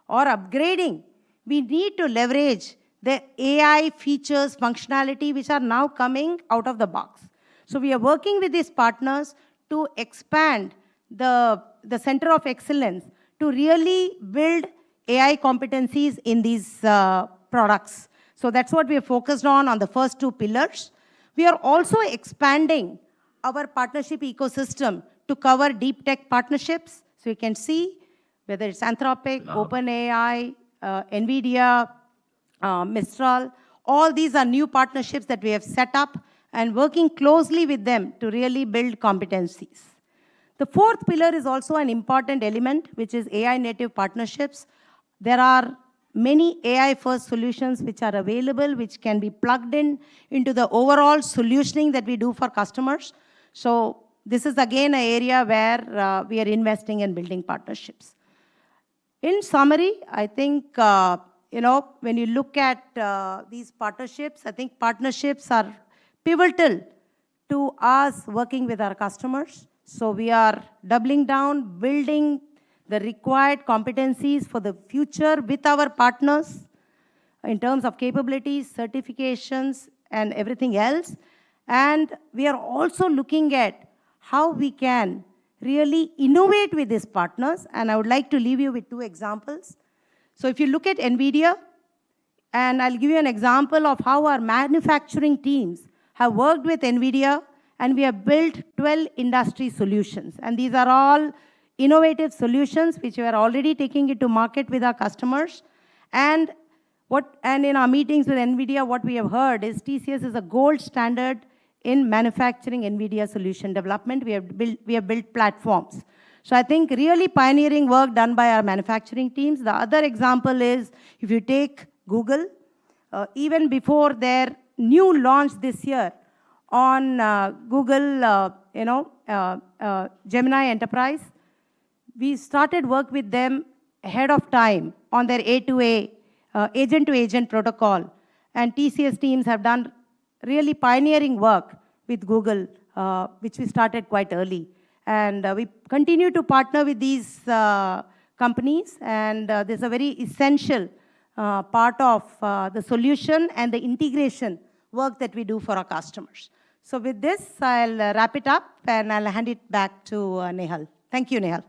or upgrading, we need to leverage the AI features, functionality, which are now coming out of the box. So we are working with these partners to expand the center of excellence to really build AI competencies in these products. So that's what we are focused on the first 2 pillars. We are also expanding our partnership ecosystem to cover deep tech partnerships. So you can see whether it's Anthropic, OpenAI, NVIDIA, Mistral, all these are new partnerships that we have set up and working closely with them to really build competencies. The 4th pillar is also an important element, which is AI native partnerships. There are many AI-first solutions which are available, which can be plugged into the overall solutioning that we do for customers. So this is again an area where we are investing in building partnerships. In summary, I think, when you look at these partnerships, I think partnerships are pivotal to us working with our customers. So we are doubling down, building the required competencies for the future with our partners in terms of capabilities, certifications, and everything else. And we are also looking at how we can really innovate with these partners. And I would like to leave you with 2 examples. So if you look at NVIDIA, and I'll give you an example of how our manufacturing teams have worked with NVIDIA, and we have built 12 industry solutions. And these are all innovative solutions which we are already taking it to market with our customers. And in our meetings with NVIDIA, what we have heard is TCS is a gold standard in manufacturing NVIDIA solution development. We have built platforms. So I think really pioneering work done by our manufacturing teams. The other example is if you take Google, even before their new launch this year on Google, Gemini Enterprise, we started work with them ahead of time on their A2A, agent-to-agent protocol. And TCS teams have done really pioneering work with Google, which we started quite early. And we continue to partner with these companies, and this is a very essential part of the solution and the integration work that we do for our customers. So with this, I'll wrap it up, and I'll hand it back to Nehal. Thank you, Nehal.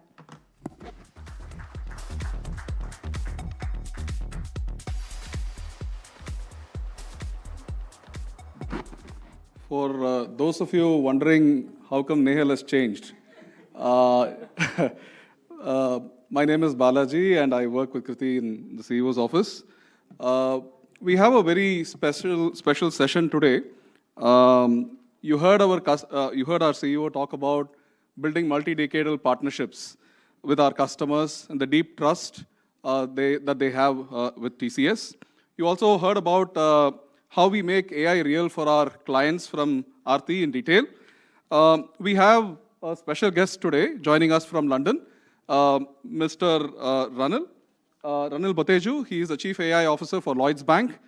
For those of you wondering how come Nehal has changed, my name is Balaji, and I work with Kriti in the CEO's office. We have a very special session today. You heard our CEO talk about building multi-decadal partnerships with our customers and the deep trust that they have with TCS. You also heard about how we make AI real for our clients from Aarti in detail. We have a special guest today joining us from London, Mr. Ranil Boteju. He is the Chief AI Officer for Lloyds Bank.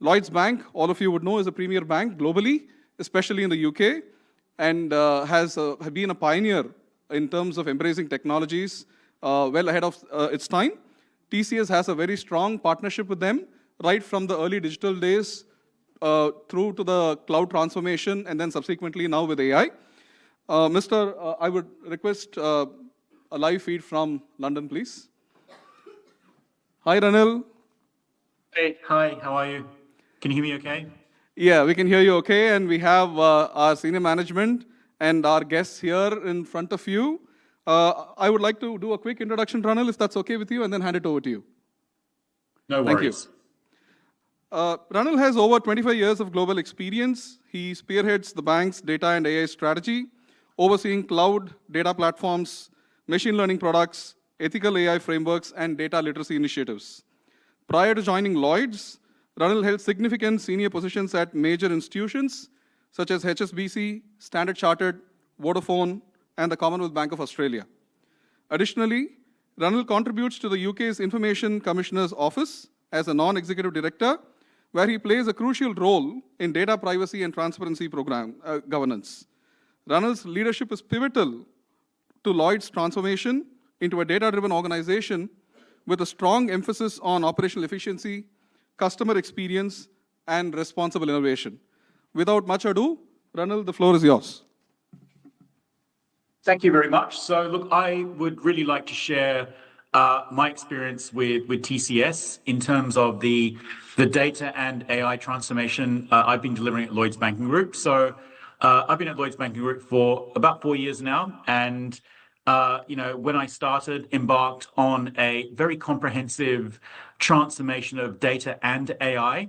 Lloyds Bank, all of you would know, is a premier bank globally, especially in the UK, and has been a pioneer in terms of embracing technologies well ahead of its time. TCS has a very strong partnership with them. right from the early digital days through to the cloud transformation, and then subsequently now with AI. I would request a live feed from London, please. Hi, Ranil. Hey, hi, how are you? Can you hear me okay? Yeah, we can hear you okay, and we have our senior management and our guests here in front of you. I would like to do a quick introduction, Ranil, if that's okay with you, and then hand it over to you. No Thank you. worries. Ranil has over 25 years of global experience. He spearheads the bank's data and AI strategy, overseeing cloud data platforms, machine learning products, ethical AI frameworks, and data literacy initiatives. Prior to joining Lloyds, Ranil held significant senior positions at major institutions such as HSBC, Standard Chartered, Vodafone, and the Commonwealth Bank of Australia. Additionally, Ranil contributes to the UK's Information Commissioner's Office as a non-executive director, where he plays a crucial role in data privacy and transparency governance. Ranil's leadership is pivotal to Lloyd's transformation into a data-driven organization with a strong emphasis on operational efficiency, customer experience, and responsible innovation. Without much ado, Ranil, the floor is yours. Thank you very much. So look, I would really like to share my experience with TCS in terms of the data and AI transformation I've been delivering at Lloyds Banking Group. So I've been at Lloyds Banking Group for about 4 years now, and when I started, embarked on a very comprehensive transformation of data and AI.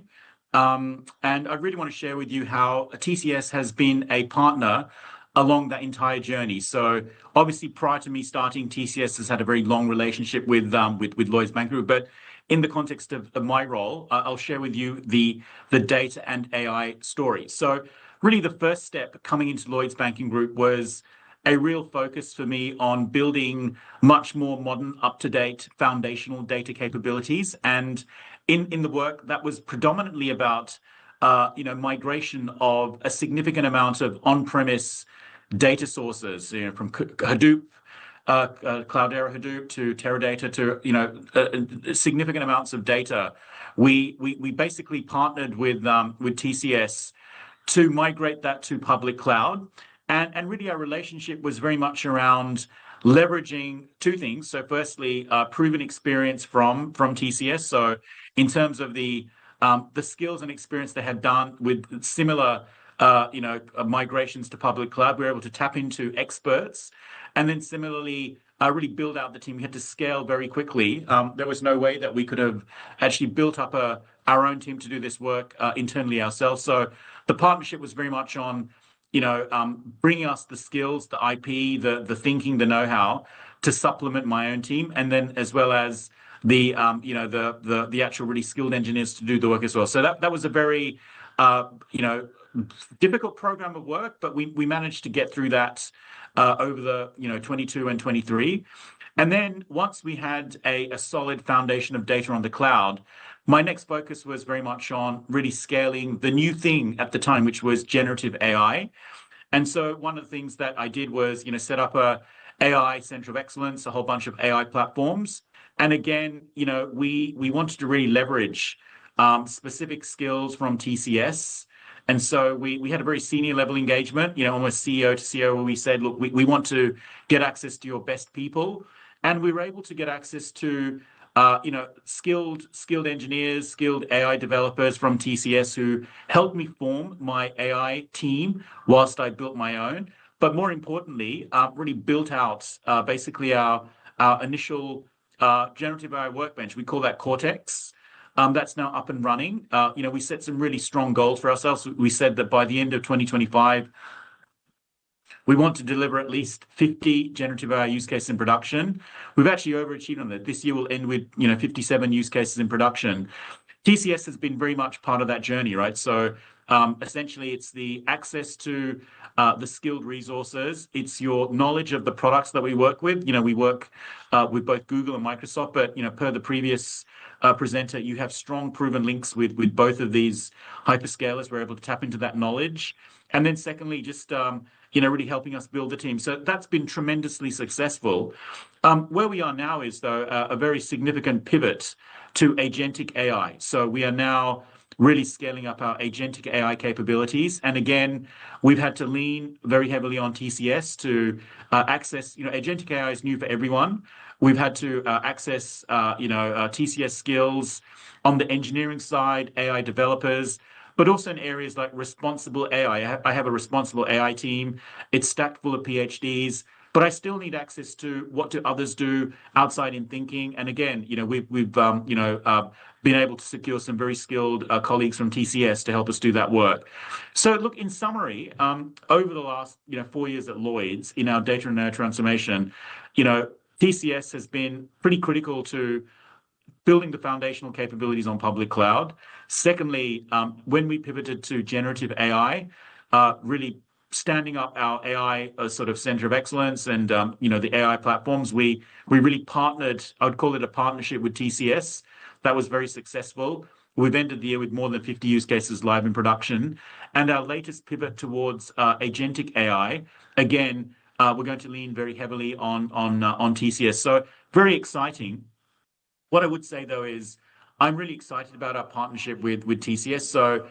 And I really want to share with you how TCS has been a partner along that entire journey. So obviously, prior to me starting, TCS has had a very long relationship with Lloyds Banking Group. But in the context of my role, I'll share with you the data and AI story. So really, the first step coming into Lloyds Banking Group was a real focus for me on building much more modern, up-to-date foundational data capabilities. And in the work, that was predominantly about migration of a significant amount of on-premise data sources, from Hadoop, Cloudera Hadoop to Teradata to significant amounts of data. We basically partnered with TCS to migrate that to public cloud. And really, our relationship was very much around leveraging two things. So firstly, proven experience from TCS. So in terms of the skills and experience they had done with similar migrations to public cloud, we were able to tap into experts. And then similarly, really build out the team. We had to scale very quickly. There was no way that we could have actually built up our own team to do this work internally ourselves. So the partnership was very much on bringing us the skills, the IP, the thinking, the know-how to supplement my own team, and then as well as the actual really skilled engineers to do the work as well. So that was a very difficult program of work, but we managed to get through that over the 22 and 23. And then once we had a solid foundation of data on the cloud, my next focus was very much on really scaling the new thing at the time, which was generative AI. And so one of the things that I did was, set up a AI center of excellence, a whole bunch of AI platforms. And again, we wanted to really leverage specific skills from TCS. And so we had a very senior level engagement, almost CEO to CEO, where we said, look, we want to get access to your best people. And we were able to get access to skilled engineers, skilled AI developers from TCS who helped me form my AI team whilst I built my own. But more importantly, really built out basically our initial generative AI workbench. We call that Cortex. That's now up and running. We set some really strong goals for ourselves. We said that by the end of 2025, we want to deliver at least 50 generative AI use cases in production. We've actually overachieved on that. This year will end with 57 use cases in production. TCS has been very much part of that journey, right? So essentially, it's the access to the skilled resources. It's your knowledge of the products that we work with. We work with both Google and Microsoft, but per the previous presenter, you have strong proven links with both of these hyperscalers. We're able to tap into that knowledge. And then secondly, just really helping us build the team. So that's been tremendously successful. Where we are now is, though, a very significant pivot to agentic AI. So we are now really scaling up our agentic AI capabilities. And again, we've had to lean very heavily on TCS to access, agentic AI is new for everyone. We've had to access, TCS skills on the engineering side, AI developers, but also in areas like responsible AI. I have a responsible AI team. It's stacked full of PhDs. But I still need access to what do others do outside in thinking. And again, we've been able to secure some very skilled colleagues from TCS to help us do that work. So look, in summary, over the last 4 years at Lloyd's in our data and AI transformation, TCS has been pretty critical to building the foundational capabilities on public cloud. Secondly, when we pivoted to generative AI, really standing up our AI sort of center of excellence and the AI platforms, we really partnered. I would call it a partnership with TCS. That was very successful. We've ended the year with more than 50 use cases live in production, and our latest pivot towards agentic AI. Again, we're going to lean very heavily on TCS. So very exciting. What I would say though is I'm really excited about our partnership with TCS. So,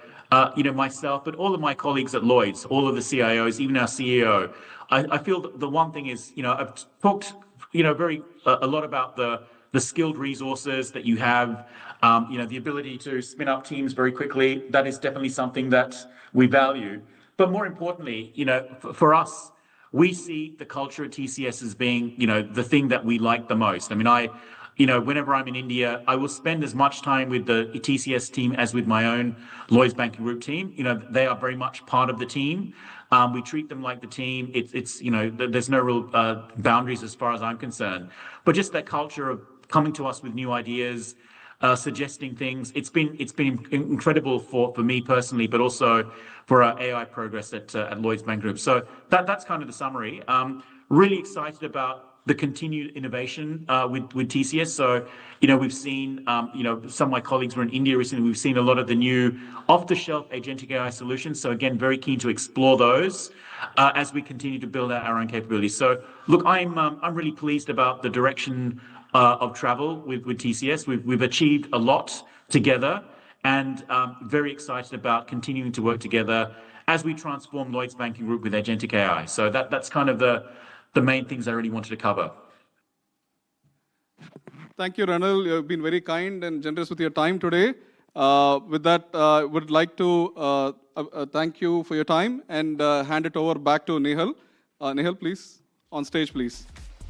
myself, but all of my colleagues at Lloyd's, all of the CIOs, even our CEO, I feel that the one thing is, I've talked, a lot about the skilled resources that you have, the ability to spin up teams very quickly. That is definitely something that we value. But more importantly, for us, we see the culture at TCS as being, the thing that we like the most. I mean, whenever I'm in India, I will spend as much time with the TCS team as with my own Lloyds Banking Group team. They are very much part of the team. We treat them like the team. It's there's no real boundaries as far as I'm concerned. But just that culture of coming to us with new ideas, suggesting things. It's been incredible for me personally, but also for our AI progress at Lloyds Banking Group. So that's kind of the summary. Really excited about the continued innovation with TCS. So, we've seen, some of my colleagues were in India recently. We've seen a lot of the new off-the-shelf agentic AI solutions. So again, very keen to explore those as we continue to build out our own capabilities. So look, I'm really pleased about the direction of travel with TCS. We've achieved a lot together, and very excited about continuing to work together as we transform Lloyds Banking Group with agentic AI. So that's kind of the main things I really wanted to cover. Thank you, Ranil. You've been very kind and generous with your time today. With that, I would like to thank you for your time and hand it over back to Nehal. Nehal, please, on stage, please.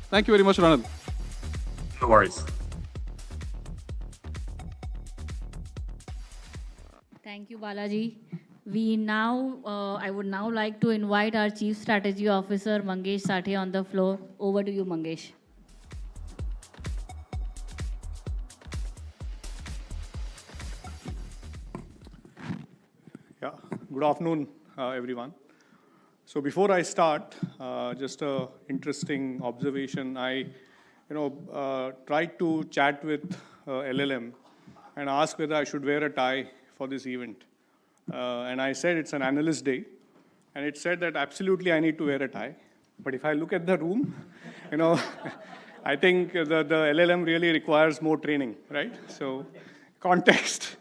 Thank you very much, Ranil. No worries. Thank you, Balaji. I would now like to invite our Chief Strategy Officer, Mangesh Sathe, on the floor. Over to you, Mangesh. Yeah, good afternoon, everyone. So before I start, just an interesting observation. I tried to chat with LLM and ask whether I should wear a tie for this event. And I said it's an analyst day, and it said that absolutely I need to wear a tie. But if I look at the room, I think the LLM really requires more training, right? So context.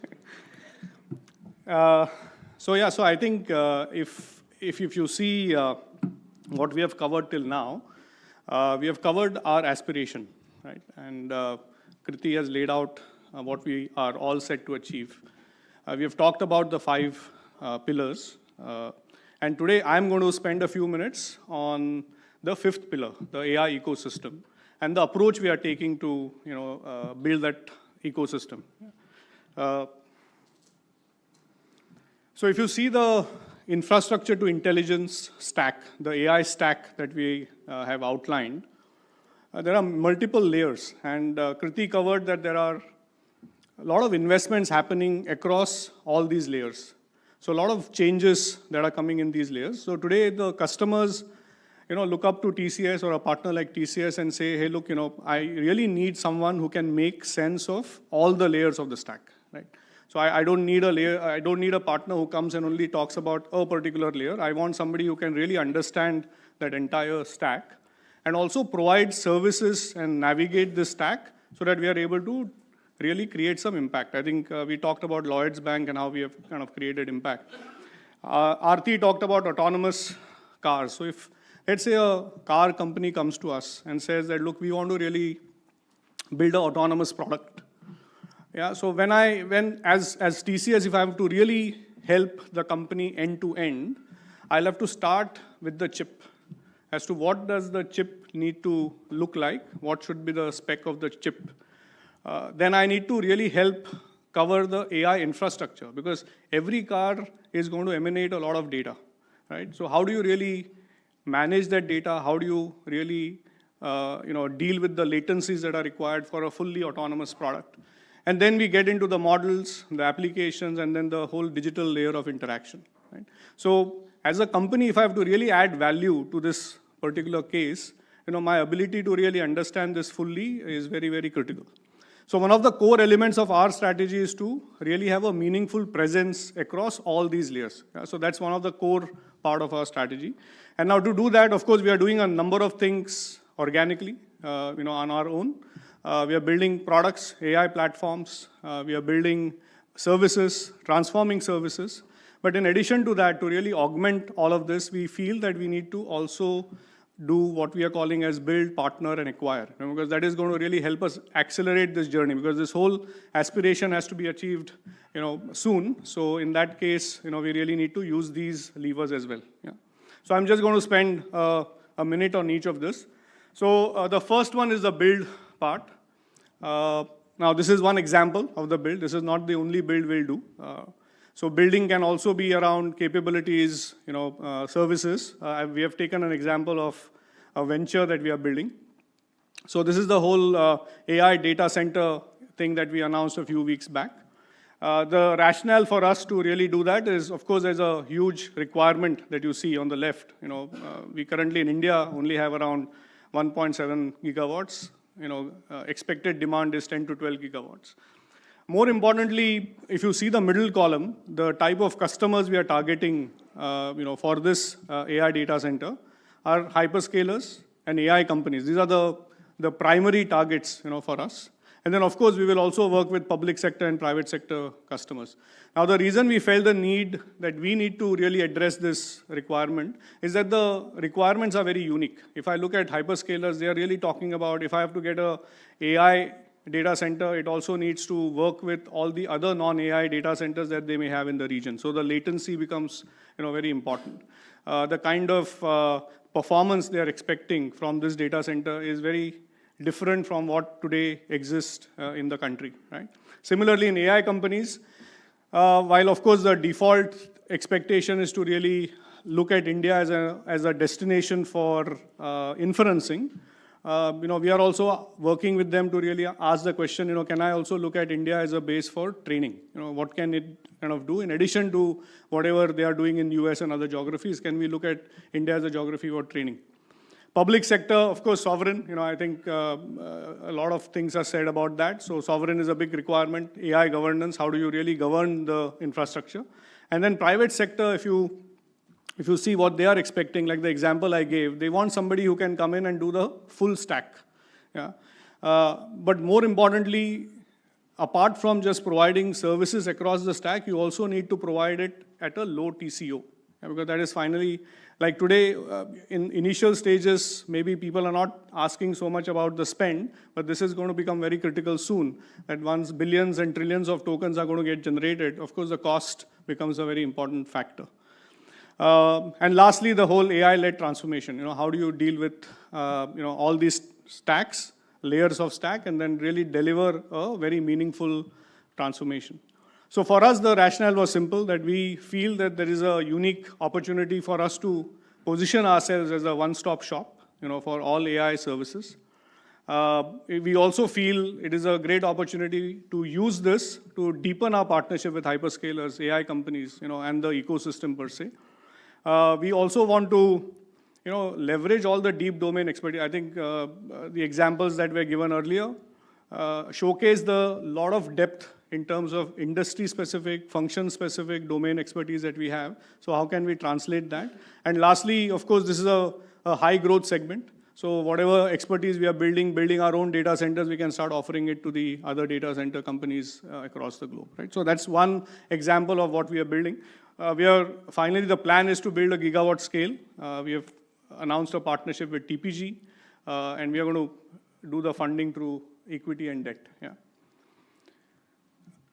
So I think if you see what we have covered till now, we have covered our aspiration, right? And Kriti has laid out what we are all set to achieve. We have talked about the 5 pillars, and today I'm going to spend a few minutes on the 5th pillar, the AI ecosystem, and the approach we are taking to build that ecosystem. So if you see the infrastructure to intelligence stack, the AI stack that we have outlined, there are multiple layers, and Kriti covered that there are a lot of investments happening across all these layers. So a lot of changes that are coming in these layers. So today the customers, look up to TCS or a partner like TCS and say, hey, look, I really need someone who can make sense of all the layers of the stack, right? So I don't need a layer. I don't need a partner who comes and only talks about a particular layer. I want somebody who can really understand that entire stack and also provide services and navigate this stack so that we are able to really create some impact. I think we talked about Lloyd's Bank and how we have kind of created impact. Aarti talked about autonomous cars. So if, let's say, a car company comes to us and says that, look, we want to really build an autonomous product. Yeah, so as TCS, if I have to really help the company end to end, I'll have to start with the chip. As to what does the chip need to look like, what should be the spec of the chip. Then I need to really help cover the AI infrastructure, because every car is going to emanate a lot of data, right? So how do you really manage that data? How do you really deal with the latencies that are required for a fully autonomous product? And then we get into the models, the applications, and then the whole digital layer of interaction, right? So as a company, if I have to really add value to this particular case, my ability to really understand this fully is very, very critical. So one of the core elements of our strategy is to really have a meaningful presence across all these layers. Yeah, so that's one of the core part of our strategy. And now to do that, of course, we are doing a number of things organically, on our own. We are building products, AI platforms. We are building services, transforming services. But in addition to that, to really augment all of this, we feel that we need to also do what we are calling as build, partner, and acquire. Because that is going to really help us accelerate this journey, because this whole aspiration has to be achieved soon. So in that case, we really need to use these levers as well. Yeah. So I'm just going to spend a minute on each of this. So the first one is the build part. Now this is one example of the build. This is not the only build we'll do. So building can also be around capabilities, services. We have taken an example of a venture that we are building. So this is the whole AI data center thing that we announced a few weeks back. The rationale for us to really do that is, of course, there's a huge requirement that you see on the left. We currently in India only have around 1.7 gigawatts. Expected demand is 10 to 12 gigawatts. More importantly, if you see the middle column, the type of customers we are targeting, for this AI data center are hyperscalers and AI companies. These are the primary targets, for us. And then, of course, we will also work with public sector and private sector customers. Now, the reason we felt the need that we need to really address this requirement is that the requirements are very unique. If I look at hyperscalers, they are really talking about, if I have to get a AI data center, it also needs to work with all the other non-AI data centers that they may have in the region. So the latency becomes, very important. The kind of performance they are expecting from this data center is very different from what today exists in the country, right? Similarly, in AI companies, while of course the default expectation is to really look at India as a destination for inferencing, we are also working with them to really ask the question, can I also look at India as a base for training? What can it kind of do in addition to whatever they are doing in US and other geographies? Can we look at India as a geography for training? Public sector, of course, sovereign. I think a lot of things are said about that. So sovereign is a big requirement. AI governance, how do you really govern the infrastructure? And then private sector, if you see what they are expecting, like the example I gave, they want somebody who can come in and do the full stack. Yeah. But more importantly, apart from just providing services across the stack, you also need to provide it at a low TCO. Yeah, because that is finally, like today, in initial stages, maybe people are not asking so much about the spend, but this is going to become very critical soon. That once billions and trillions of tokens are going to get generated, of course, the cost becomes a very important factor. And lastly, the whole AI-led transformation. How do you deal with all these stacks, layers of stack, and then really deliver a very meaningful transformation? So for us, the rationale was simple, that we feel that there is a unique opportunity for us to position ourselves as a one-stop shop, for all AI services. We also feel it is a great opportunity to use this to deepen our partnership with hyperscalers, AI companies, and the ecosystem per se. We also want to, leverage all the deep domain expertise. I think the examples that were given earlier showcase the lot of depth in terms of industry-specific, function-specific domain expertise that we have. So how can we translate that? And lastly, of course, this is a high-growth segment. So whatever expertise we are building our own data centers, we can start offering it to the other data center companies across the globe, right? So that's one example of what we are building. Finally, the plan is to build a gigawatt scale. We have announced a partnership with TPG, and we are going to do the funding through equity and debt. Yeah.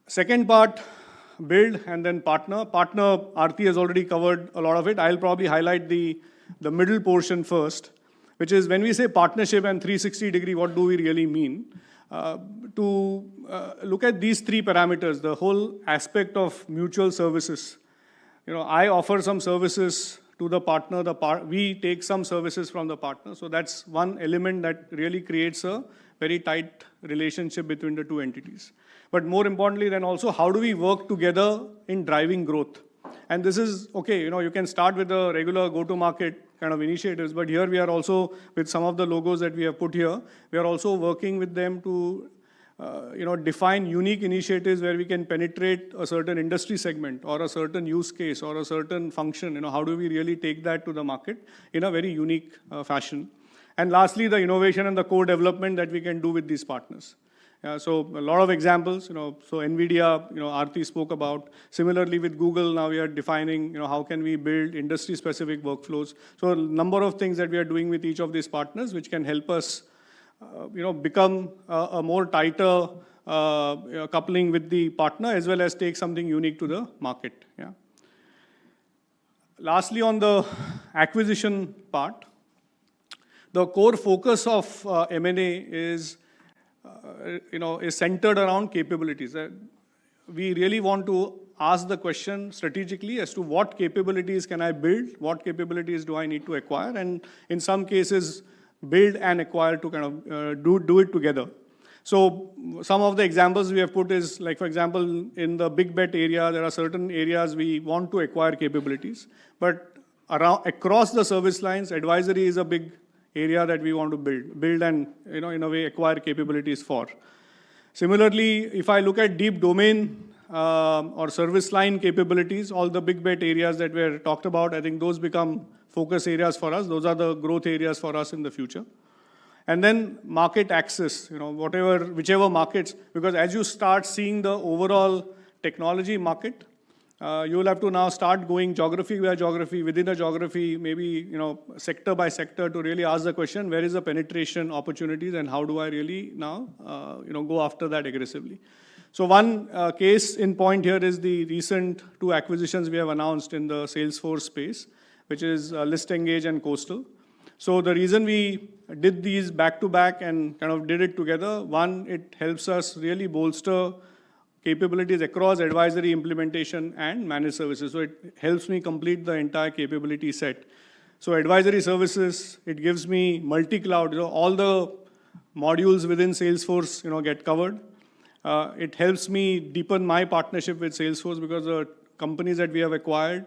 Second part, build and then partner. Partner, Aarti has already covered a lot of it. I'll probably highlight the middle portion first, which is when we say partnership and 360-degree, what do we really mean? To look at these three parameters, the whole aspect of mutual services. I offer some services to the partner, we take some services from the partner. So that's one element that really creates a very tight relationship between the two entities. But more importantly then also, how do we work together in driving growth? And this is, okay, you can start with the regular go-to-market kind of initiatives, but here we are also, with some of the logos that we have put here, we are also working with them to define unique initiatives where we can penetrate a certain industry segment or a certain use case or a certain function. How do we really take that to the market in a very unique fashion? And lastly, the innovation and the co-development that we can do with these partners. So a lot of examples, so NVIDIA, Aarti spoke about. Similarly with Google, now we are defining, how can we build industry-specific workflows. So a number of things that we are doing with each of these partners, which can help us become a more tighter coupling with the partner, as well as take something unique to the market. Yeah. Lastly, on the acquisition part, the core focus of M&A is centered around capabilities. We really want to ask the question strategically as to what capabilities can I build, what capabilities do I need to acquire, and in some cases, build and acquire to kind of do it together. So some of the examples we have put is, like for example, in the big bet area, there are certain areas we want to acquire capabilities, but across the service lines, advisory is a big area that we want to build and, in a way, acquire capabilities for. Similarly, if I look at deep domain or service line capabilities, all the big bet areas that were talked about, I think those become focus areas for us. Those are the growth areas for us in the future. And then market access, whichever markets, because as you start seeing the overall technology market, you will have to now start going geography by geography, within a geography, maybe sector by sector, to really ask the question, where is the penetration opportunities and how do I really now go after that aggressively? So one case in point here is the recent 2 acquisitions we have announced in the Salesforce space, which is ListEngage and Coastal. So the reason we did these back to back and kind of did it together, one, it helps us really bolster capabilities across advisory, implementation, and managed services. So it helps me complete the entire capability set. So advisory services, it gives me multi-cloud, all the modules within Salesforce, get covered. It helps me deepen my partnership with Salesforce because the companies that we have acquired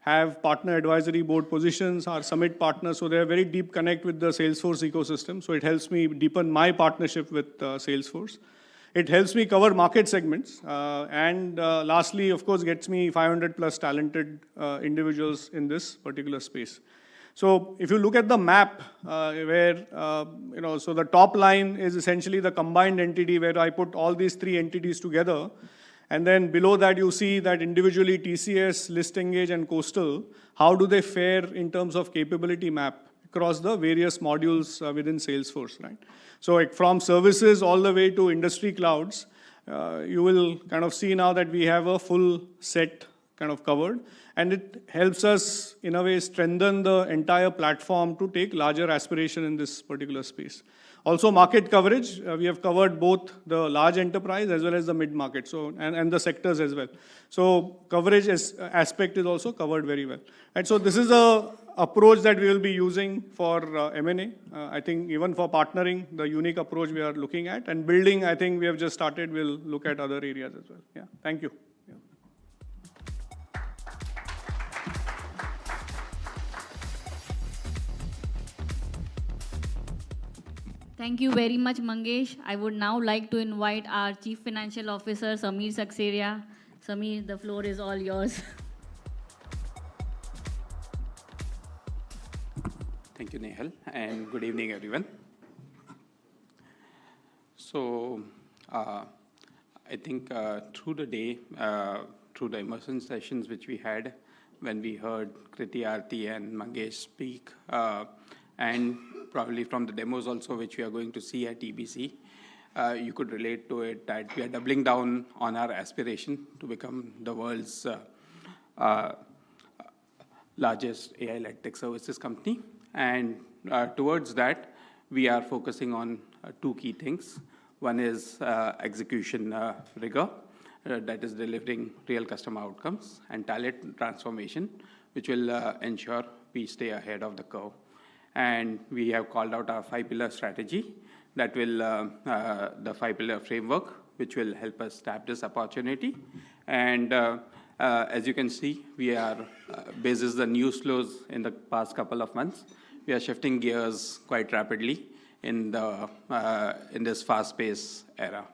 have partner advisory board positions, are summit partners, so they have very deep connect with the Salesforce ecosystem. So it helps me deepen my partnership with Salesforce. It helps me cover market segments. And lastly, of course, gets me 500 plus talented individuals in this particular space. So if you look at the map where, so the top line is essentially the combined entity where I put all these 3 entities together. And then below that, you see that individually TCS, ListEngage, and Coastal, how do they fare in terms of capability map across the various modules within Salesforce, right? So from services all the way to industry clouds, you will kind of see now that we have a full set kind of covered. And it helps us, in a way, strengthen the entire platform to take larger aspiration in this particular space. Also, market coverage, we have covered both the large enterprise as well as the mid-market, so and the sectors as well. So coverage aspect is also covered very well. And so this is the approach that we will be using for M&A. I think even for partnering, the unique approach we are looking at. And building, I think we have just started, we'll look at other areas as well. Yeah, thank you. Yeah. Thank you very much, Mangesh. I would now like to invite our Chief Financial Officer, Samir Saxena. Samir, the floor is all yours. Thank you, Nehal, and good evening, everyone. So, I think through the day, through the immersion sessions which we had, when we heard Kriti, Aarti, and Mangesh speak, and probably from the demos also which we are going to see at EBC, you could relate to it that we are doubling down on our aspiration to become the world's largest AI-led tech services company. And towards that, we are focusing on two key things. One is execution rigor, that is delivering real customer outcomes, and talent transformation, which will ensure we stay ahead of the curve. And we have called out our 5-pillar strategy that will, the 5-pillar framework, which will help us tap this opportunity. And as you can see, we are, basis the news flows in the past couple of months, we are shifting gears quite rapidly in this fast-paced era.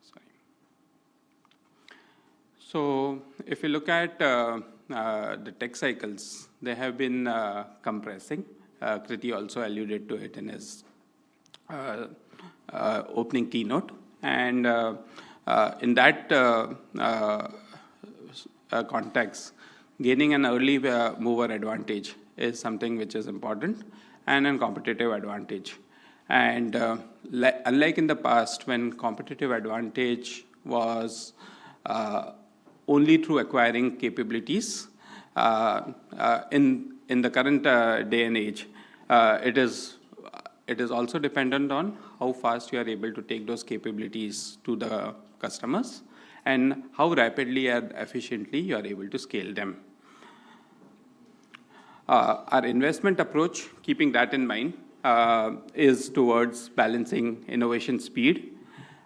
Sorry. So if you look at the tech cycles, they have been compressing. Kriti also alluded to it in his opening keynote. And in that context, gaining an early mover advantage is something which is important, and a competitive advantage. And unlike in the past, when competitive advantage was only through acquiring capabilities, in the current day and age, it is also dependent on how fast you are able to take those capabilities to the customers and how rapidly and efficiently you are able to scale them. Our investment approach, keeping that in mind, is towards balancing innovation speed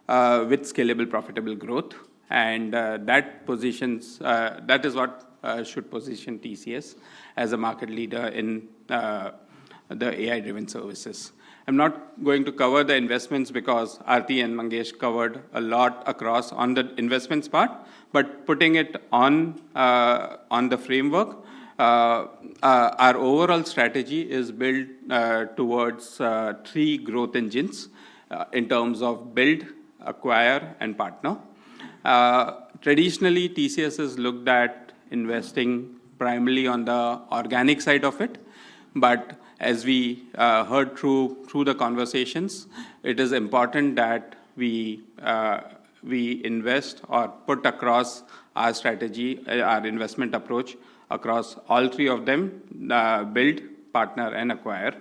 with scalable, profitable growth. And that is what should position TCS as a market leader in the AI-driven services. I'm not going to cover the investments because Aarti and Mangesh covered a lot across on the investments part, but putting it on the framework, our overall strategy is built towards 3 growth engines in terms of build, acquire, and partner. Traditionally, TCS has looked at investing primarily on the organic side of it, but as we heard through the conversations, it is important that we invest or put across our strategy, our investment approach across all 3 of them, build, partner, and acquire.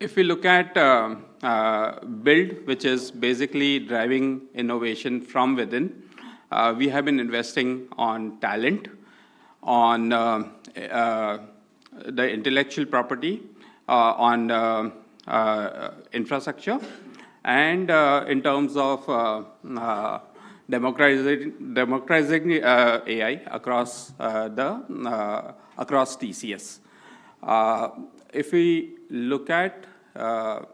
If we look at build, which is basically driving innovation from within, we have been investing on talent, on the intellectual property, on infrastructure, and in terms of democratizing AI across across TCS. If we look at our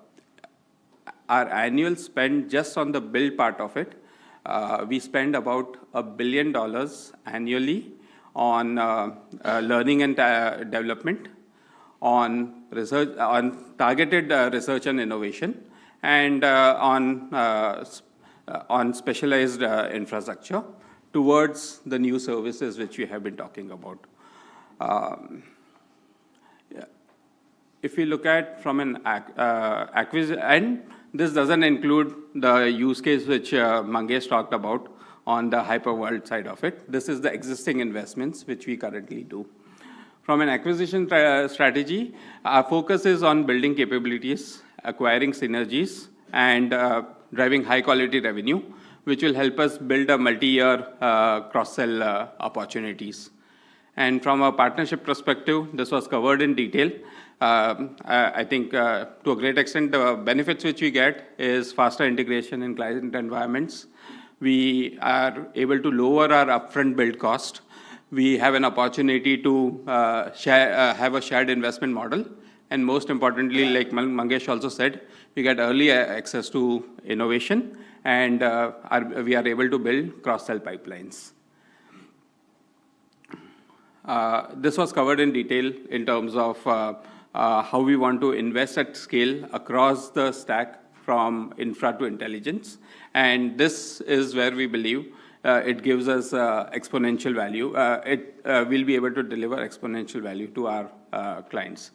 annual spend just on the build part of it, we spend about $1 billion annually on learning and development, on research, on targeted research and innovation, and on specialized infrastructure towards the new services which we have been talking about. If we look at from an acquisition, and this doesn't include the use case which Mangesh talked about on the hyperworld side of it. This is the existing investments which we currently do. From an acquisition strategy, our focus is on building capabilities, acquiring synergies, and driving high-quality revenue, which will help us build a multi-year cross-sell opportunities. And from a partnership perspective, this was covered in detail. I think to a great extent, the benefits which we get is faster integration in client environments. We are able to lower our upfront build cost. We have an opportunity to have a shared investment model. And most importantly, like Mangesh also said, we get early access to innovation, and we are able to build cross-sell pipelines. This was covered in detail in terms of how we want to invest at scale across the stack from infra to intelligence. And this is where we believe it gives us exponential value. It will be able to deliver exponential value to our clients.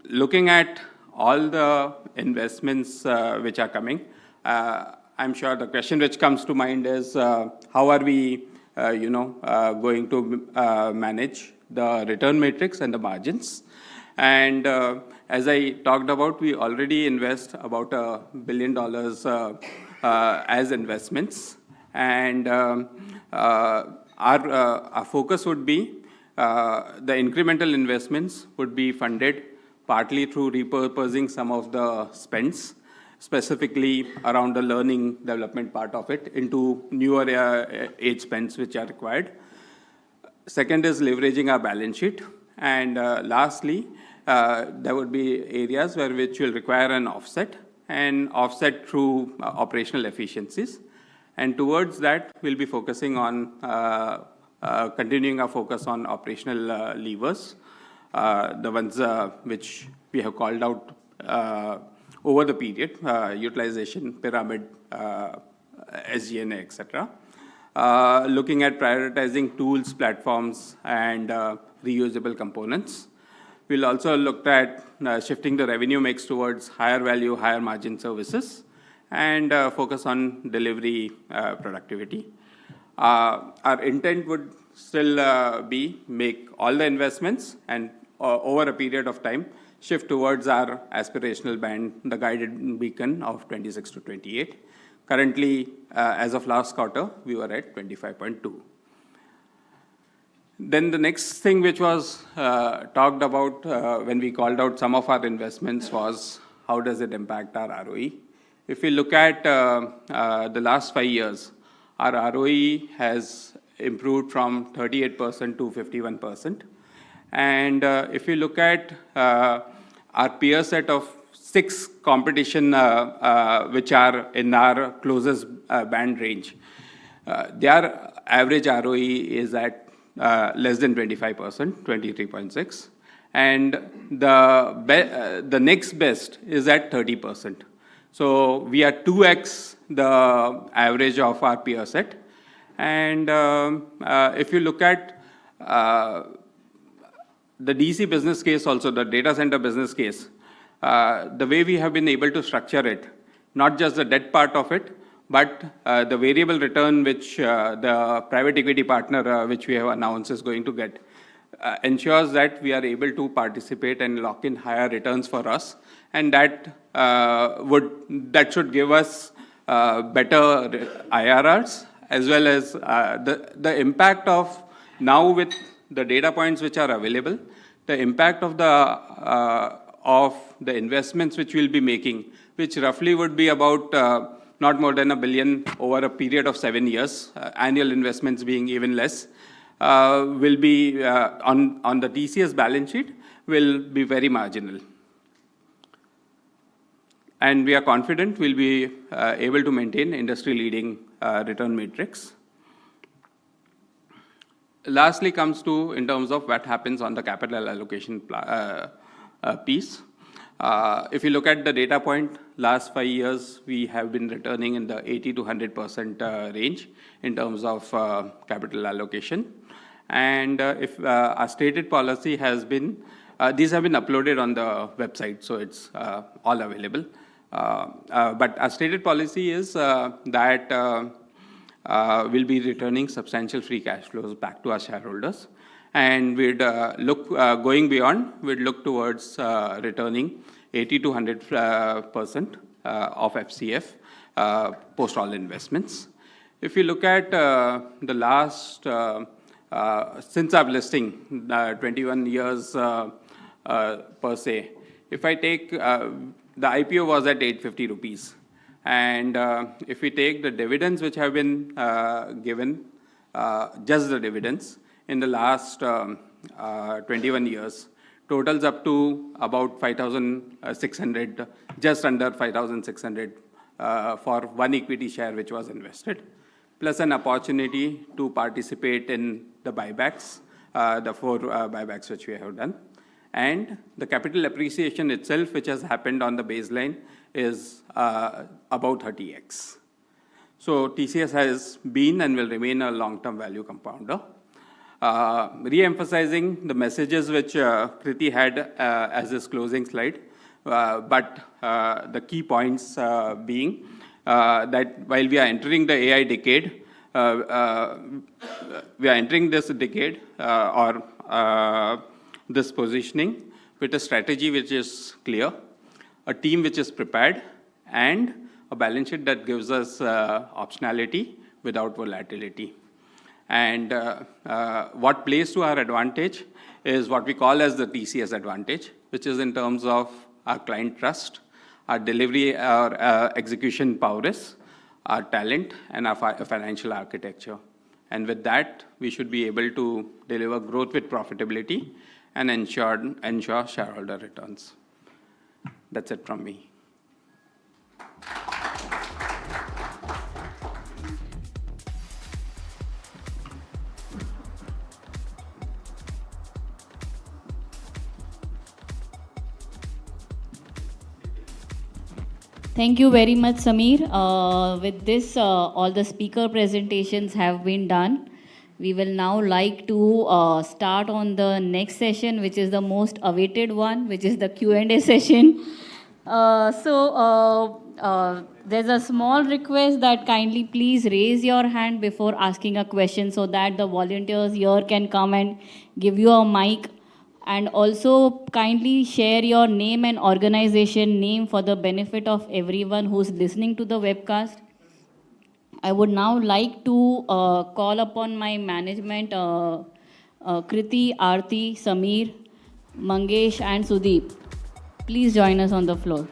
Looking at all the investments which are coming, I'm sure the question which comes to mind is how are we going to manage the return matrix and the margins. And as I talked about, we already invest about $1 billion as investments. And our focus would be the incremental investments would be funded partly through repurposing some of the spends, specifically around the learning development part of it, into newer age spends which are required. Second is leveraging our balance sheet. And lastly, there would be areas which will require an offset, and offset through operational efficiencies. And towards that, we'll be focusing on continuing our focus on operational levers, the ones which we have called out over the period, utilization, pyramid, SG&A, etc. Looking at prioritizing tools, platforms, and reusable components. We'll also look at shifting the revenue mix towards higher value, higher margin services, and focus on delivery productivity. Our intent would still be make all the investments and over a period of time shift towards our aspirational band, the guided beacon of 26 to 28. Currently, as of last quarter, we were at 25.2. Then the next thing which was talked about when we called out some of our investments was how does it impact our ROE. If we look at the last 5 years, our ROE has improved from 38% to 51%. And if you look at our peer set of 6 competition which are in our closest band range, their average ROE is at less than 25%, 23.6. And the next best is at 30%. So we are 2x the average of our peer set. And if you look at the DC business case also, the data center business case, the way we have been able to structure it, not just the debt part of it, but the variable return which the private equity partner which we have announced is going to get, ensures that we are able to participate and lock in higher returns for us. And that should give us better IRRs, as well as the impact of now with the data points which are available, the impact of the investments which we'll be making, which roughly would be about not more than $1 billion over a period of 7 years, annual investments being even less, will be on the TCS balance sheet will be very marginal. And we are confident we'll be able to maintain industry-leading return matrix. Lastly comes to in terms of what happens on the capital allocation piece. If you look at the data point, last 5 years, we have been returning in the 80 to 100% range in terms of capital allocation. And if our stated policy has been, these have been uploaded on the website, so it's all available. But our stated policy is that we'll be returning substantial free cash flows back to our shareholders. And we'd going beyond, we'd look towards returning 80 to 100% of FCF post all investments. If you look at the last, since our listing, 21 years per se, if I take, the IPO was at 850 rupees. And if we take the dividends which have been given, just the dividends, in the last 21 years, totals up to about 5,600, just under 5,600 for one equity share which was invested, plus an opportunity to participate in the buybacks the 4 buybacks which we have done. And the capital appreciation itself, which has happened on the baseline, is about 30x. So TCS has been and will remain a long-term value compounder. Re-emphasizing the messages which Kriti had as his closing slide, but the key points being that while we are entering the AI decade, we are entering this decade or this positioning with a strategy which is clear, a team which is prepared, and a balance sheet that gives us optionality without volatility. And what plays to our advantage is what we call as the TCS advantage, which is in terms of our client trust, our delivery, our execution prowess, our talent, and our financial architecture. And with that, we should be able to deliver growth with profitability and ensure shareholder returns. That's it from me. Thank you very much, Sameer. With this, all the speaker presentations have been done. We will now like to start on the next session, which is the most awaited one, which is the Q&A session. There's a small request that kindly please raise your hand before asking a question so that the volunteers here can come and give you a mic. And also kindly share your name and organization name for the benefit of everyone who's listening to the webcast. I would now like to call upon my management, Kriti, Aarti, Sameer, Mangesh, and Sudeep. Please join us on the floor.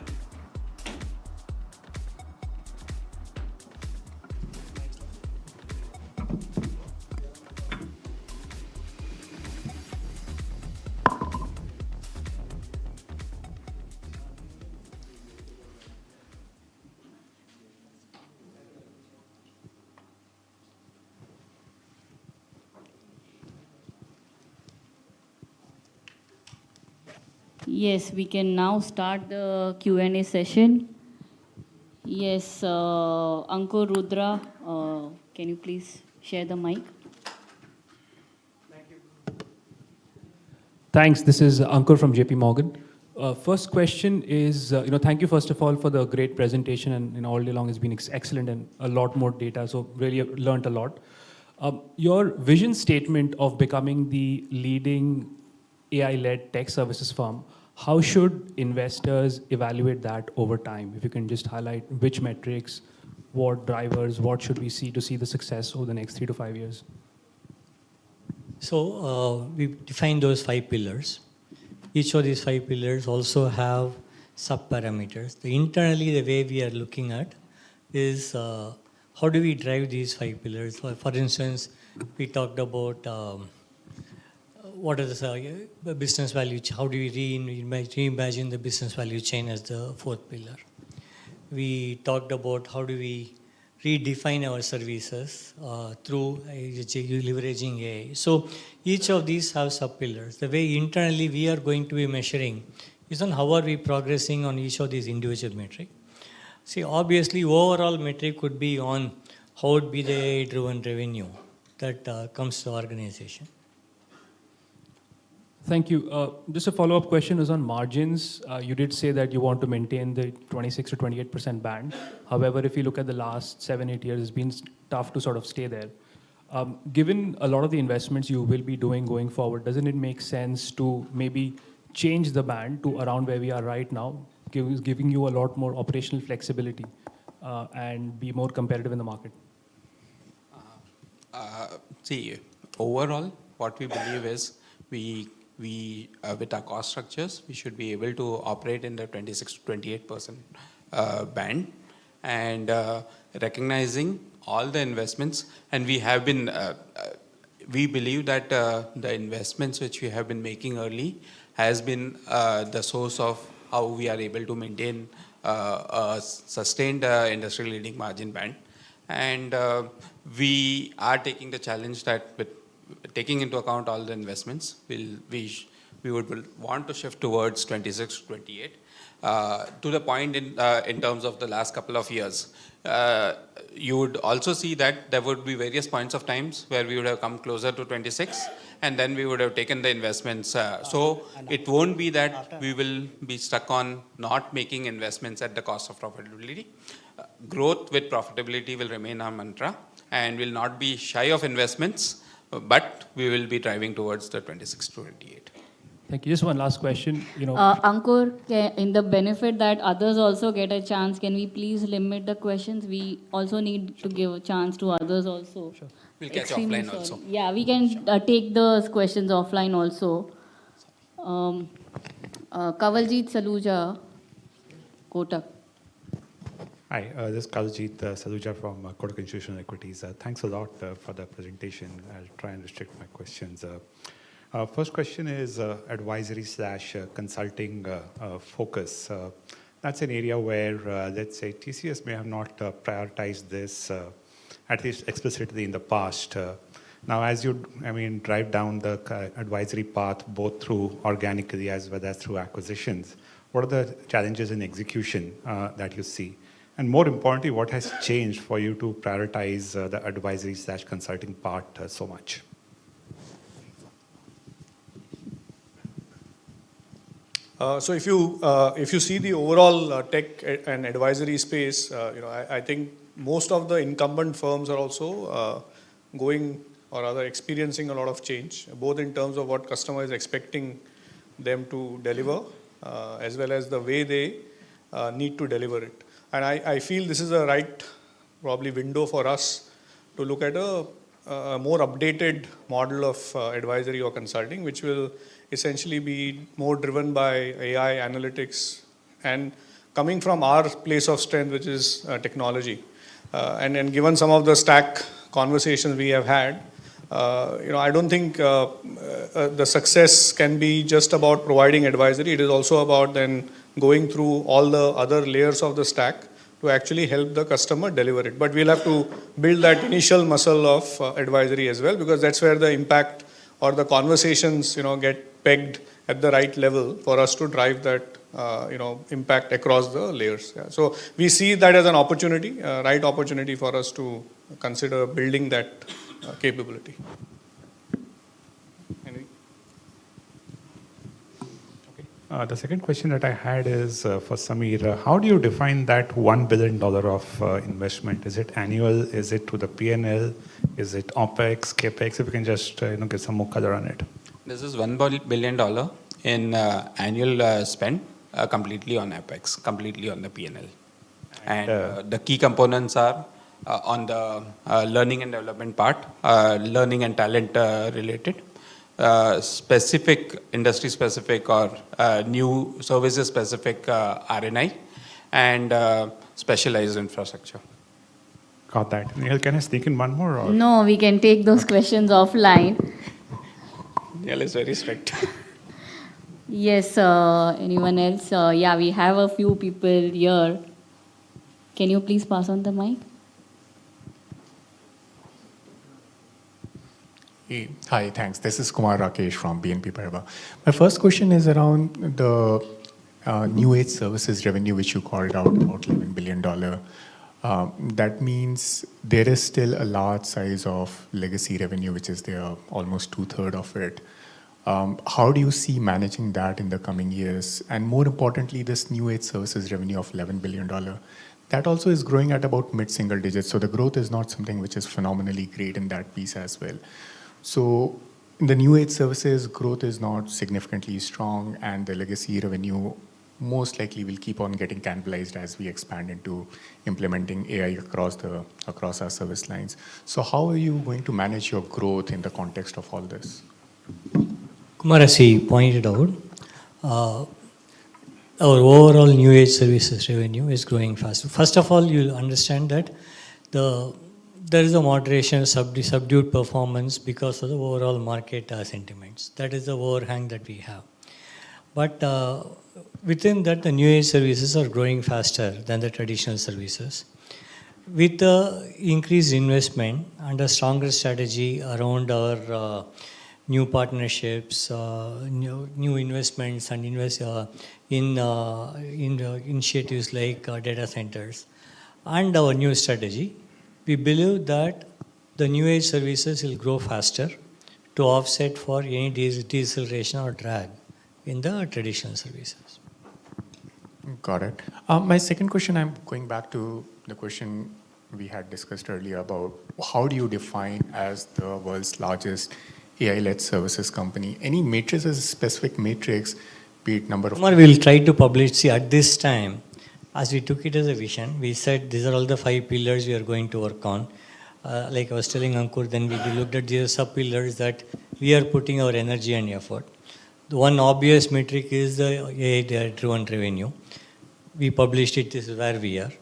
Yes, we can now start the Q&A session. Yes, Ankur Rudra, can you please share the mic? Thanks. This is Ankur from JP Morgan. First question is, thank you first of all for the great presentation, and all day long has been excellent and a lot more data, so really learned a lot. Your vision statement of becoming the leading AI-led tech services firm, how should investors evaluate that over time? If you can just highlight which metrics, what drivers, what should we see to see the success over the next 3 to 5 years? So we defined those 5 pillars. Each of these 5 pillars also have sub-parameters. Internally, the way we are looking at is how do we drive these 5 pillars? For instance, we talked about what is the business value chain? How do we reimagine the business value chain as the 4th pillar? We talked about how do we redefine our services through leveraging AI. So each of these have sub-pillars. The way internally we are going to be measuring is on how are we progressing on each of these individual metrics. See, obviously, overall metric could be on how would be the AI-driven revenue that comes to the organization. Thank you. Just a follow-up question is on margins. You did say that you want to maintain the 26 to 28% band. However, if you look at the last 7-8 years, it's been tough to sort of stay there. Given a lot of the investments you will be doing going forward, doesn't it make sense to maybe change the band to around where we are right now, giving you a lot more operational flexibility and be more competitive in the market? See, overall, what we believe is we with our cost structures, we should be able to operate in the 26 to 28% band, and recognizing all the investments. And we have been, we believe that the investments which we have been making early has been the source of how we are able to maintain a sustained industry-leading margin band. And we are taking the challenge that taking into account all the investments, we would want to shift towards 26 to 28. To the point in terms of the last couple of years, you would also see that there would be various points of times where we would have come closer to 26, and then we would have taken the investments. So it won't be that we will be stuck on not making investments at the cost of profitability. Growth with profitability will remain our mantra, and will not be shy of investments, but we will be driving towards the 26 to 28. Thank you. Just one last question. Ankur, in the benefit that others also get a chance, can we please limit the questions? We also need to give a chance to others also. Sure. We'll catch Extremely offline sorry. also. Yeah, we can take those questions offline also. Kawaljeet Saluja, Kotak. Hi, this is Kawaljeet Saluja from Kotak Institutional Equities. Thanks a lot for the presentation. I'll try and restrict my questions. First question is advisory/consulting focus. That's an area where, let's say, TCS may have not prioritized this, at least explicitly in the past. Now, as you, drive down the advisory path, both through organically as well as through acquisitions, what are the challenges in execution that you see? And more importantly, what has changed for you to prioritize the advisory/consulting part so much? So if you see the overall tech and advisory space, I think most of the incumbent firms are also going or rather experiencing a lot of change, both in terms of what customer is expecting them to deliver, as well as the way they need to deliver it. And I feel this is a right probably window for us to look at a more updated model of advisory or consulting, which will essentially be more driven by AI analytics and coming from our place of strength, which is technology. And given some of the stack conversations we have had, I don't think the success can be just about providing advisory. It is also about then going through all the other layers of the stack to actually help the customer deliver it. But we'll have to build that initial muscle of advisory as well, because that's where the impact or the conversations, get pegged at the right level for us to drive that, impact across the layers. Yeah. So we see that as an opportunity, right opportunity for us to consider building that capability. The second question that I had is for Samir. How do you define that $1 billion of investment? Is it annual? Is it to the P&L? Is it OPEX, CAPEX? If you can just get some more color on it. This is $1 billion in annual spend, completely on OPEX, completely on the P&L. And the key components are on the learning and development part, learning and talent related, specific, industry specific or new services specific R&I, and specialized infrastructure. Got that. Nihal, can I sneak in one more? Or? No, we can take those questions offline. Nihal is very strict. Yes, anyone else? Yeah, we have a few people here. Can you please pass on the mic? Hi, thanks. This is Kumar Rakesh from BNP Paribas. My first question is around the new age services revenue, which you called out about $11 billion. That means there is still a large size of legacy revenue, which is there, almost 2/3 of it. How do you see managing that in the coming years? And more importantly, this new age services revenue of $11 billion, that also is growing at about mid-single digits. So the growth is not something which is phenomenally great in that piece as well. So in the new age services, growth is not significantly strong, and the legacy revenue most likely will keep on getting cannibalized as we expand into implementing AI across our service lines. So how are you going to manage your growth in the context of all this? Kumar, as he pointed out, our overall new age services revenue is growing fast. First of all, you'll understand that there is a moderation, subdued performance because of the overall market sentiments. That is the overhang that we have. But within that, the new age services are growing faster than the traditional services. With the increased investment and a stronger strategy around our new partnerships, new investments, and in initiatives like data centers, and our new strategy. We believe that the new age services will grow faster to offset for any deceleration or drag in the traditional services. Got it. My second question, I'm going back to the question we had discussed earlier about how do you define as the world's largest AI-led services company? Any matrices, specific matrix, be it number of... Kumar, we'll try to publish. See, at this time, as we took it as a vision, we said these are all the 5 pillars we are going to work on. Like I was telling Ankur, then we looked at these sub-pillars that we are putting our energy and effort. The one obvious metric is the AI-driven revenue. We published it, this is where we are.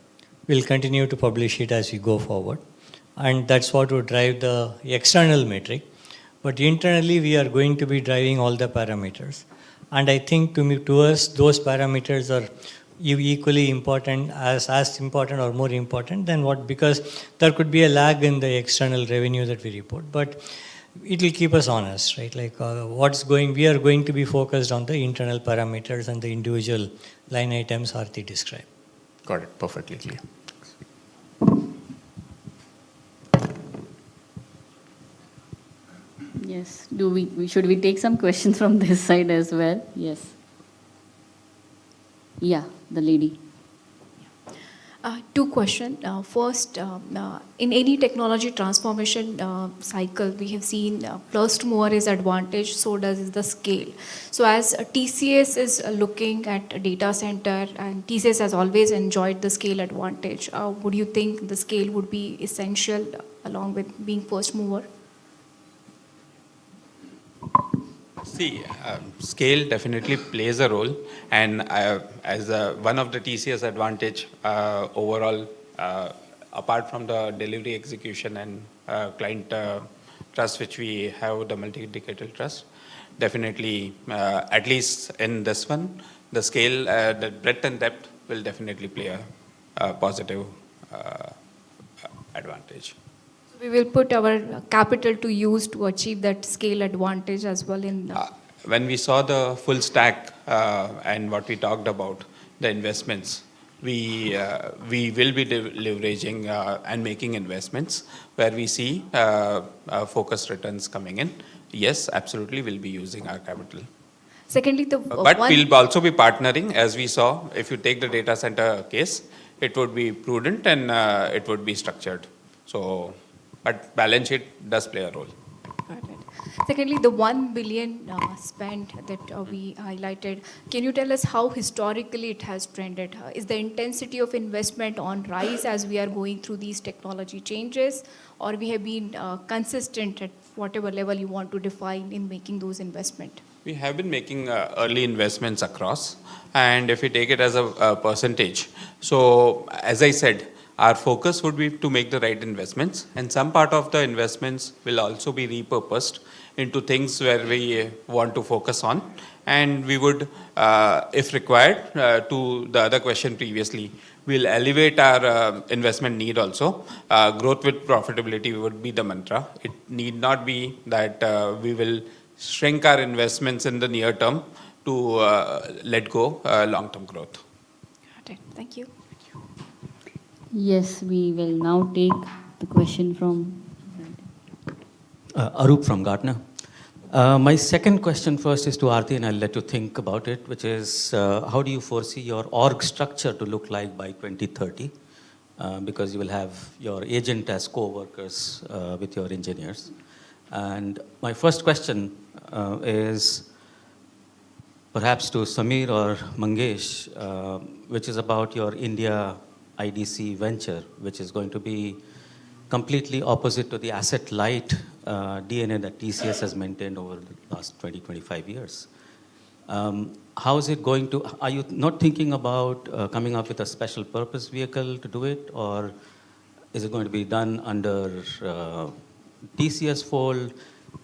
We'll continue to publish it as we go forward. And that's what will drive the external metric. But internally, we are going to be driving all the parameters. And I think to us, those parameters are equally important, as important or more important than what, because there could be a lag in the external revenue that we report. But it will keep us honest, right? Like we are going to be focused on the internal parameters and the individual line items Aarti described. Got it, perfectly clear. Yes. Should we take some questions from this side as well? Yes. Yeah, the lady. 2 questions. First, in any technology transformation cycle, we have seen first mover is advantage, so does the scale. So as TCS is looking at a data center, and TCS has always enjoyed the scale advantage, would you think the scale would be essential along with being first mover? See, scale definitely plays a role, and as one of the TCS advantage overall, apart from the delivery execution and client trust, which we have the multi-decadal trust, definitely, at least in this one, the scale, the breadth and depth will definitely play a positive advantage. We will put our capital to use to achieve that scale advantage as well in when we saw the full stack and what we talked about, the investments, we will be leveraging and making investments where we see focused returns coming in. Yes, absolutely, we'll be using our capital. Secondly, but we'll also be partnering, as we saw. If you take the data center case, it would be prudent and it would be structured. So, but balance sheet does play a role. Secondly, the 1 billion spent that we highlighted, can you tell us how historically it has trended? Is the intensity of investment on rise as we are going through these technology changes, or we have been consistent at whatever level you want to define in making those investments? We have been making early investments across, and if we take it as a percentage, so as I said, our focus would be to make the right investments, and some part of the investments will also be repurposed into things where we want to focus on. And we would, if required, to the other question previously, we'll elevate our investment need also. Growth with profitability would be the mantra. It need not be that we will shrink our investments in the near term to let go long-term growth. Got it. Thank you. Yes, we will now take the question from Arup from Gartner. My second question first is to Aarti, and I'll let you think about it, which is how do you foresee your org structure to look like by 2030? Because you will have your agent as co-workers with your engineers. And my first question is perhaps to Samir or Mangesh, which is about your India IDC venture, which is going to be completely opposite to the asset-light DNA that TCS has maintained over the last 20, 25 years. How is it going to, are you not thinking about coming up with a special purpose vehicle to do it, or is it going to be done under TCS fold?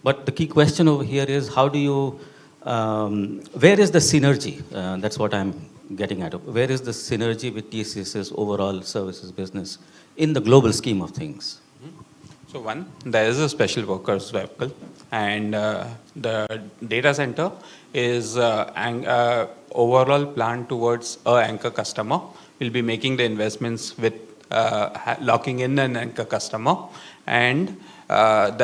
But the key question over here is how do you, where is the synergy? That's what I'm getting at. Where is the synergy with TCS's overall services business in the global scheme of things? So one, there is a special workers vehicle, and the data center is overall planned towards a anchor customer. We'll be making the investments with locking in an anchor customer, and as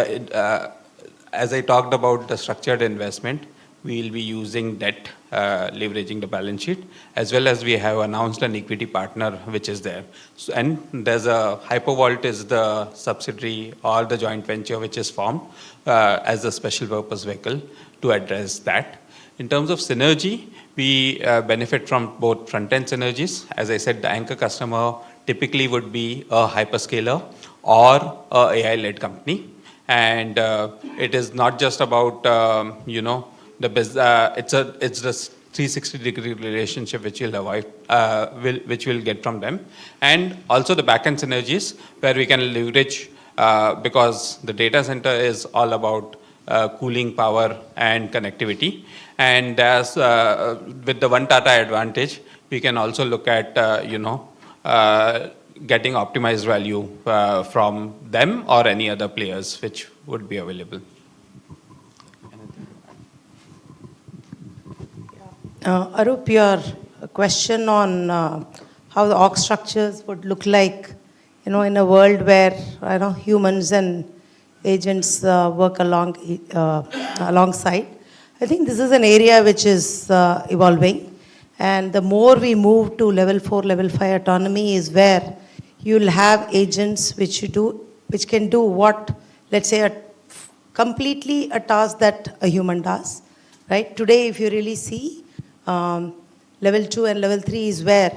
I talked about the structured investment, we'll be using debt, leveraging the balance sheet, as well as we have announced an equity partner which is there. So, and there's a Hypervault is the subsidiary or the joint venture which is formed as a special purpose vehicle to address that. In terms of synergy, we benefit from both front-end synergies. As I said, the anchor customer typically would be a hyperscaler or a AI-led company. And it is not just about, it's the 360-degree relationship which you'll avoid, which we'll get from them. And also the backend synergies where we can leverage, because the data center is all about cooling power and connectivity. And as with the One Tata advantage, we can also look at, getting optimized value from them or any other players which would be available. Arup, your question on how the org structures would look like, in a world where humans and agents work alongside. I think this is an area which is evolving, and the more we move to level 4, level 5 autonomy is where you'll have agents which can do what, let's say, completely a task that a human does, right? Today, if you really see, level 2 and level 3 is where,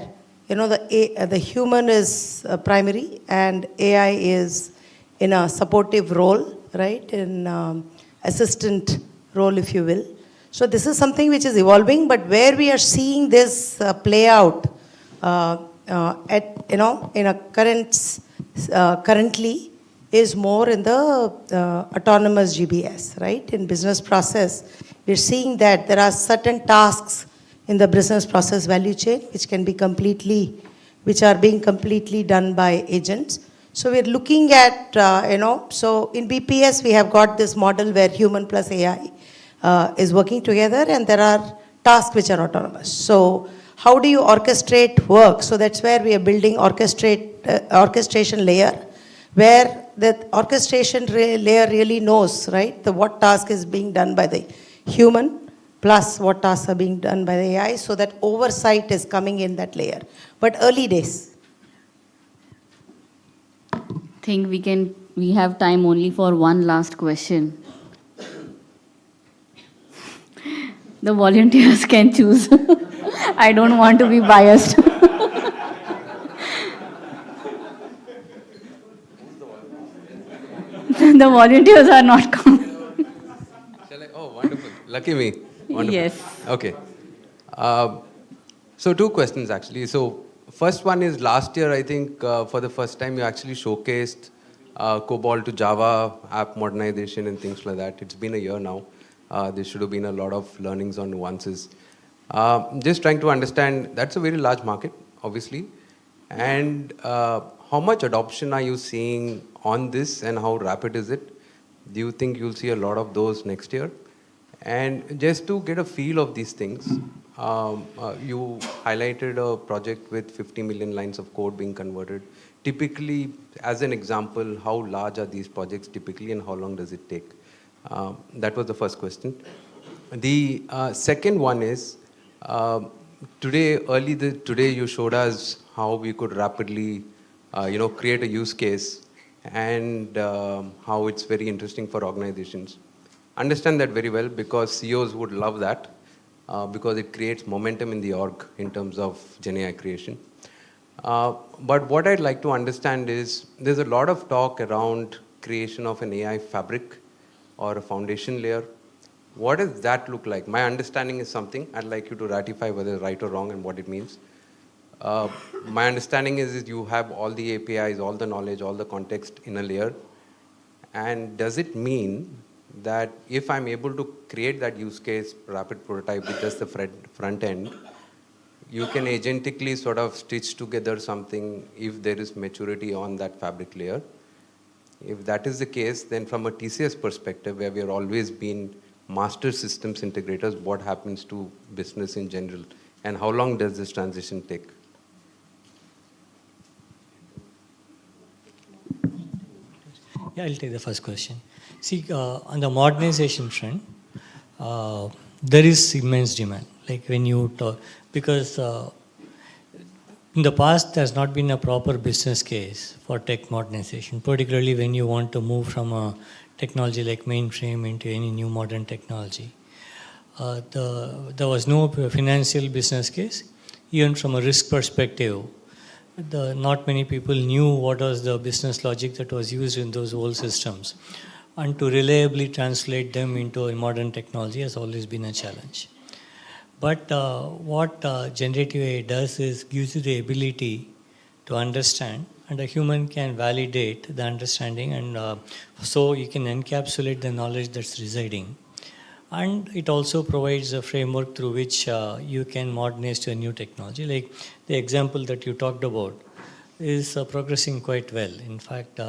the human is primary and AI is in a supportive role, right? In assistant role, if you will. So this is something which is evolving, but where we are seeing this play out currently is more in the autonomous GBS, right? In business process, we're seeing that there are certain tasks in the business process value chain which are being completely done by agents. So we're looking at, so in BPS we have got this model where human plus AI is working together, and there are tasks which are autonomous. So how do you orchestrate work? So that's where we are building orchestration layer, where the orchestration layer really knows, right, what task is being done by the human plus what tasks are being done by the AI, so that oversight is coming in that layer. But early days. I think we have time only for one last question. The volunteers can choose. I don't want to be biased. The volunteers are not coming. Shall I? Oh, wonderful. Lucky me. Wonderful. Yes. Okay. So 2 questions actually. So first one is, last year, I think for the first time you actually showcased COBOL to Java app modernization and things like that. It's been a year now. There should have been a lot of learnings on nuances. Just trying to understand, that's a very large market, obviously. And how much adoption are you seeing on this, and how rapid is it? Do you think you'll see a lot of those next year? And just to get a feel of these things, you highlighted a project with 50 million lines of code being converted. Typically, as an example, how large are these projects typically, and how long does it take? That was the first question. The second one is, today you showed us how we could rapidly create a use case, and how it's very interesting for organizations. Understand that very well, because CEOs would love that, because it creates momentum in the org in terms of GenAI creation. But what I'd like to understand is, there's a lot of talk around creation of an AI fabric or a foundation layer. What does that look like? My understanding is something, I'd like you to ratify whether it's right or wrong and what it means. My understanding is you have all the APIs, all the knowledge, all the context in a layer. And does it mean that if I'm able to create that use case, rapid prototype with just the front end, you can agentically sort of stitch together something if there is maturity on that fabric layer? If that is the case, then from a TCS perspective, where we have always been master systems integrators, what happens to business in general? And how long does this transition take? Yeah, I'll take the first question. See, on the modernization front, there is immense demand. Like when you talk, because in the past, there's not been a proper business case for tech modernization, particularly when you want to move from a technology like mainframe into any new modern technology. There was no financial business case. Even from a risk perspective, not many people knew what was the business logic that was used in those old systems. And to reliably translate them into a modern technology has always been a challenge. But what generative AI does is gives you the ability to understand, and a human can validate the understanding, and so you can encapsulate the knowledge that's residing. And it also provides a framework through which you can modernize to a new technology. Like the example that you talked about is progressing quite well. In fact,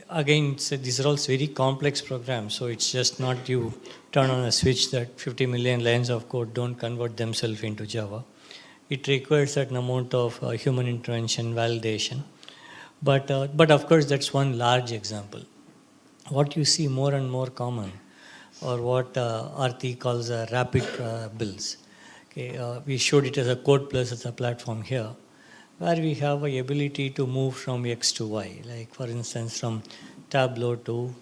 again, these are all very complex programs, so it's just not you turn on a switch that 50 million lines of code don't convert themselves into Java. It requires certain amount of human intervention, validation. But of course, that's one large example. What you see more and more common, or what Aarti calls rapid builds. Okay, we showed it as a Code Plus as a platform here, where we have the ability to move from X to Y, like for instance from Tableau to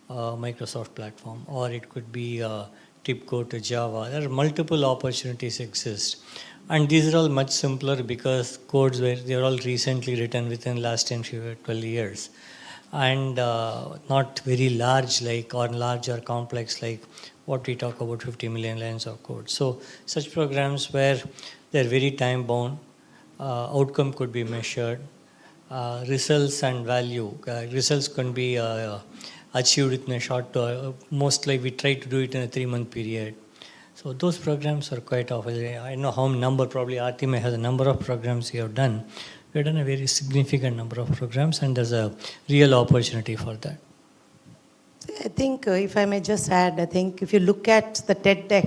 Microsoft platform, or it could be TIBCO to Java. There are multiple opportunities exist. And these are all much simpler because codes they're all recently written within the last 10, 12 years. And not very large or large or complex like what we talk about 50 million lines of code. So such programs where they're very time bound, outcome could be measured, results and value. Results can be achieved in a short, mostly we try to do it in a 3-month period. So those programs are quite often, I know how number, probably Aarti may have a number of programs we have done. We have done a very significant number of programs, and there's a real opportunity for that. I think, if I may just add, I think if you look at the TED Tech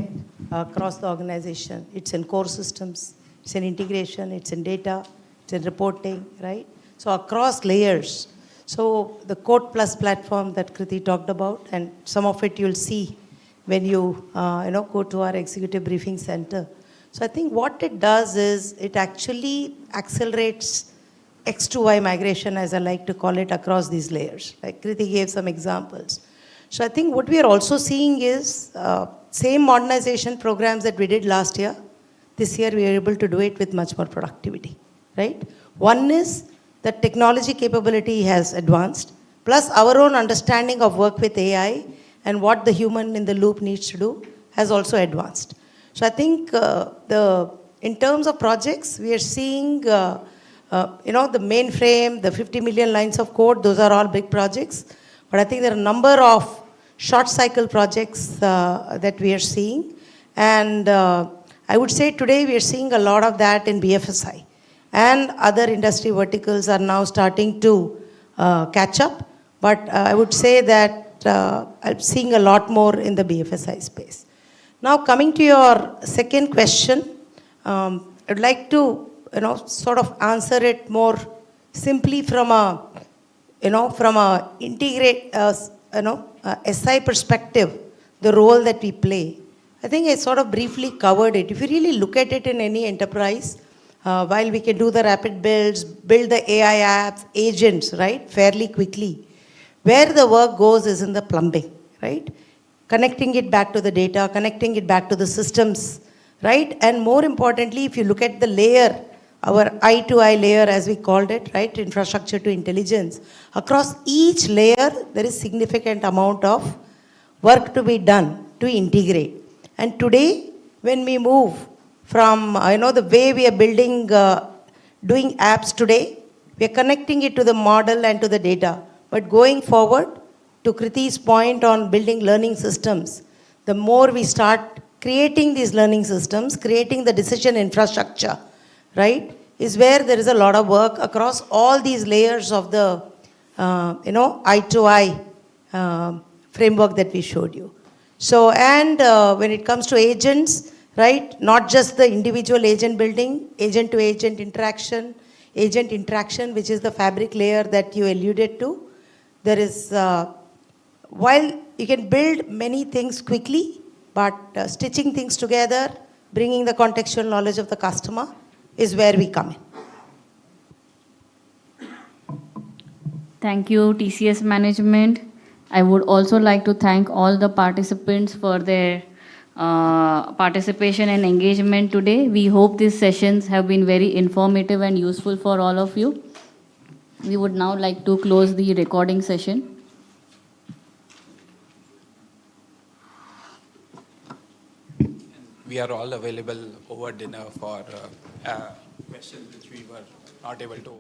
across the organization, it's in core systems, it's in integration, it's in data, it's in reporting, right? So across layers. So the Code Plus platform that Kriti talked about, and some of it you'll see when you go to our executive briefing center. So I think what it does is it actually accelerates X to Y migration, as I like to call it, across these layers. Like Kriti gave some examples. So I think what we are also seeing is same modernization programs that we did last year. This year we are able to do it with much more productivity, right? One is that technology capability has advanced, plus our own understanding of work with AI and what the human in the loop needs to do has also advanced. So I think in terms of projects, we are seeing the mainframe, the 50 million lines of code, those are all big projects. But I think there are a number of short cycle projects that we are seeing. And I would say today we are seeing a lot of that in BFSI. And other industry verticals are now starting to catch up. But I would say that I'm seeing a lot more in the BFSI space. Now coming to your second question, I'd like to sort of answer it more simply from a integrate SI perspective, the role that we play. I think I sort of briefly covered it. If you really look at it in any enterprise, while we can do the rapid builds, build the AI apps, agents, right, fairly quickly, where the work goes is in the plumbing, right? Connecting it back to the data, connecting it back to the systems, right? And more importantly, if you look at the layer, our eye to eye layer as we called it, right? Infrastructure to intelligence. Across each layer, there is significant amount of work to be done to integrate. And today, when we move from, the way we are building, doing apps today, we are connecting it to the model and to the data. But going forward, to Kriti's point on building learning systems, the more we start creating these learning systems, creating the decision infrastructure, right, is where there is a lot of work across all these layers of the eye-to-eye framework that we showed you. So, and when it comes to agents, right, not just the individual agent building, agent-to-agent interaction, agent interaction, which is the fabric layer that you alluded to. There is, while you can build many things quickly, but stitching things together, bringing the contextual knowledge of the customer is where we come in. Thank you, TCS management. I would also like to thank all the participants for their participation and engagement today. We hope these sessions have been very informative and useful for all of you. We would now like to close the recording session. We are all available over dinner for questions which we were not able to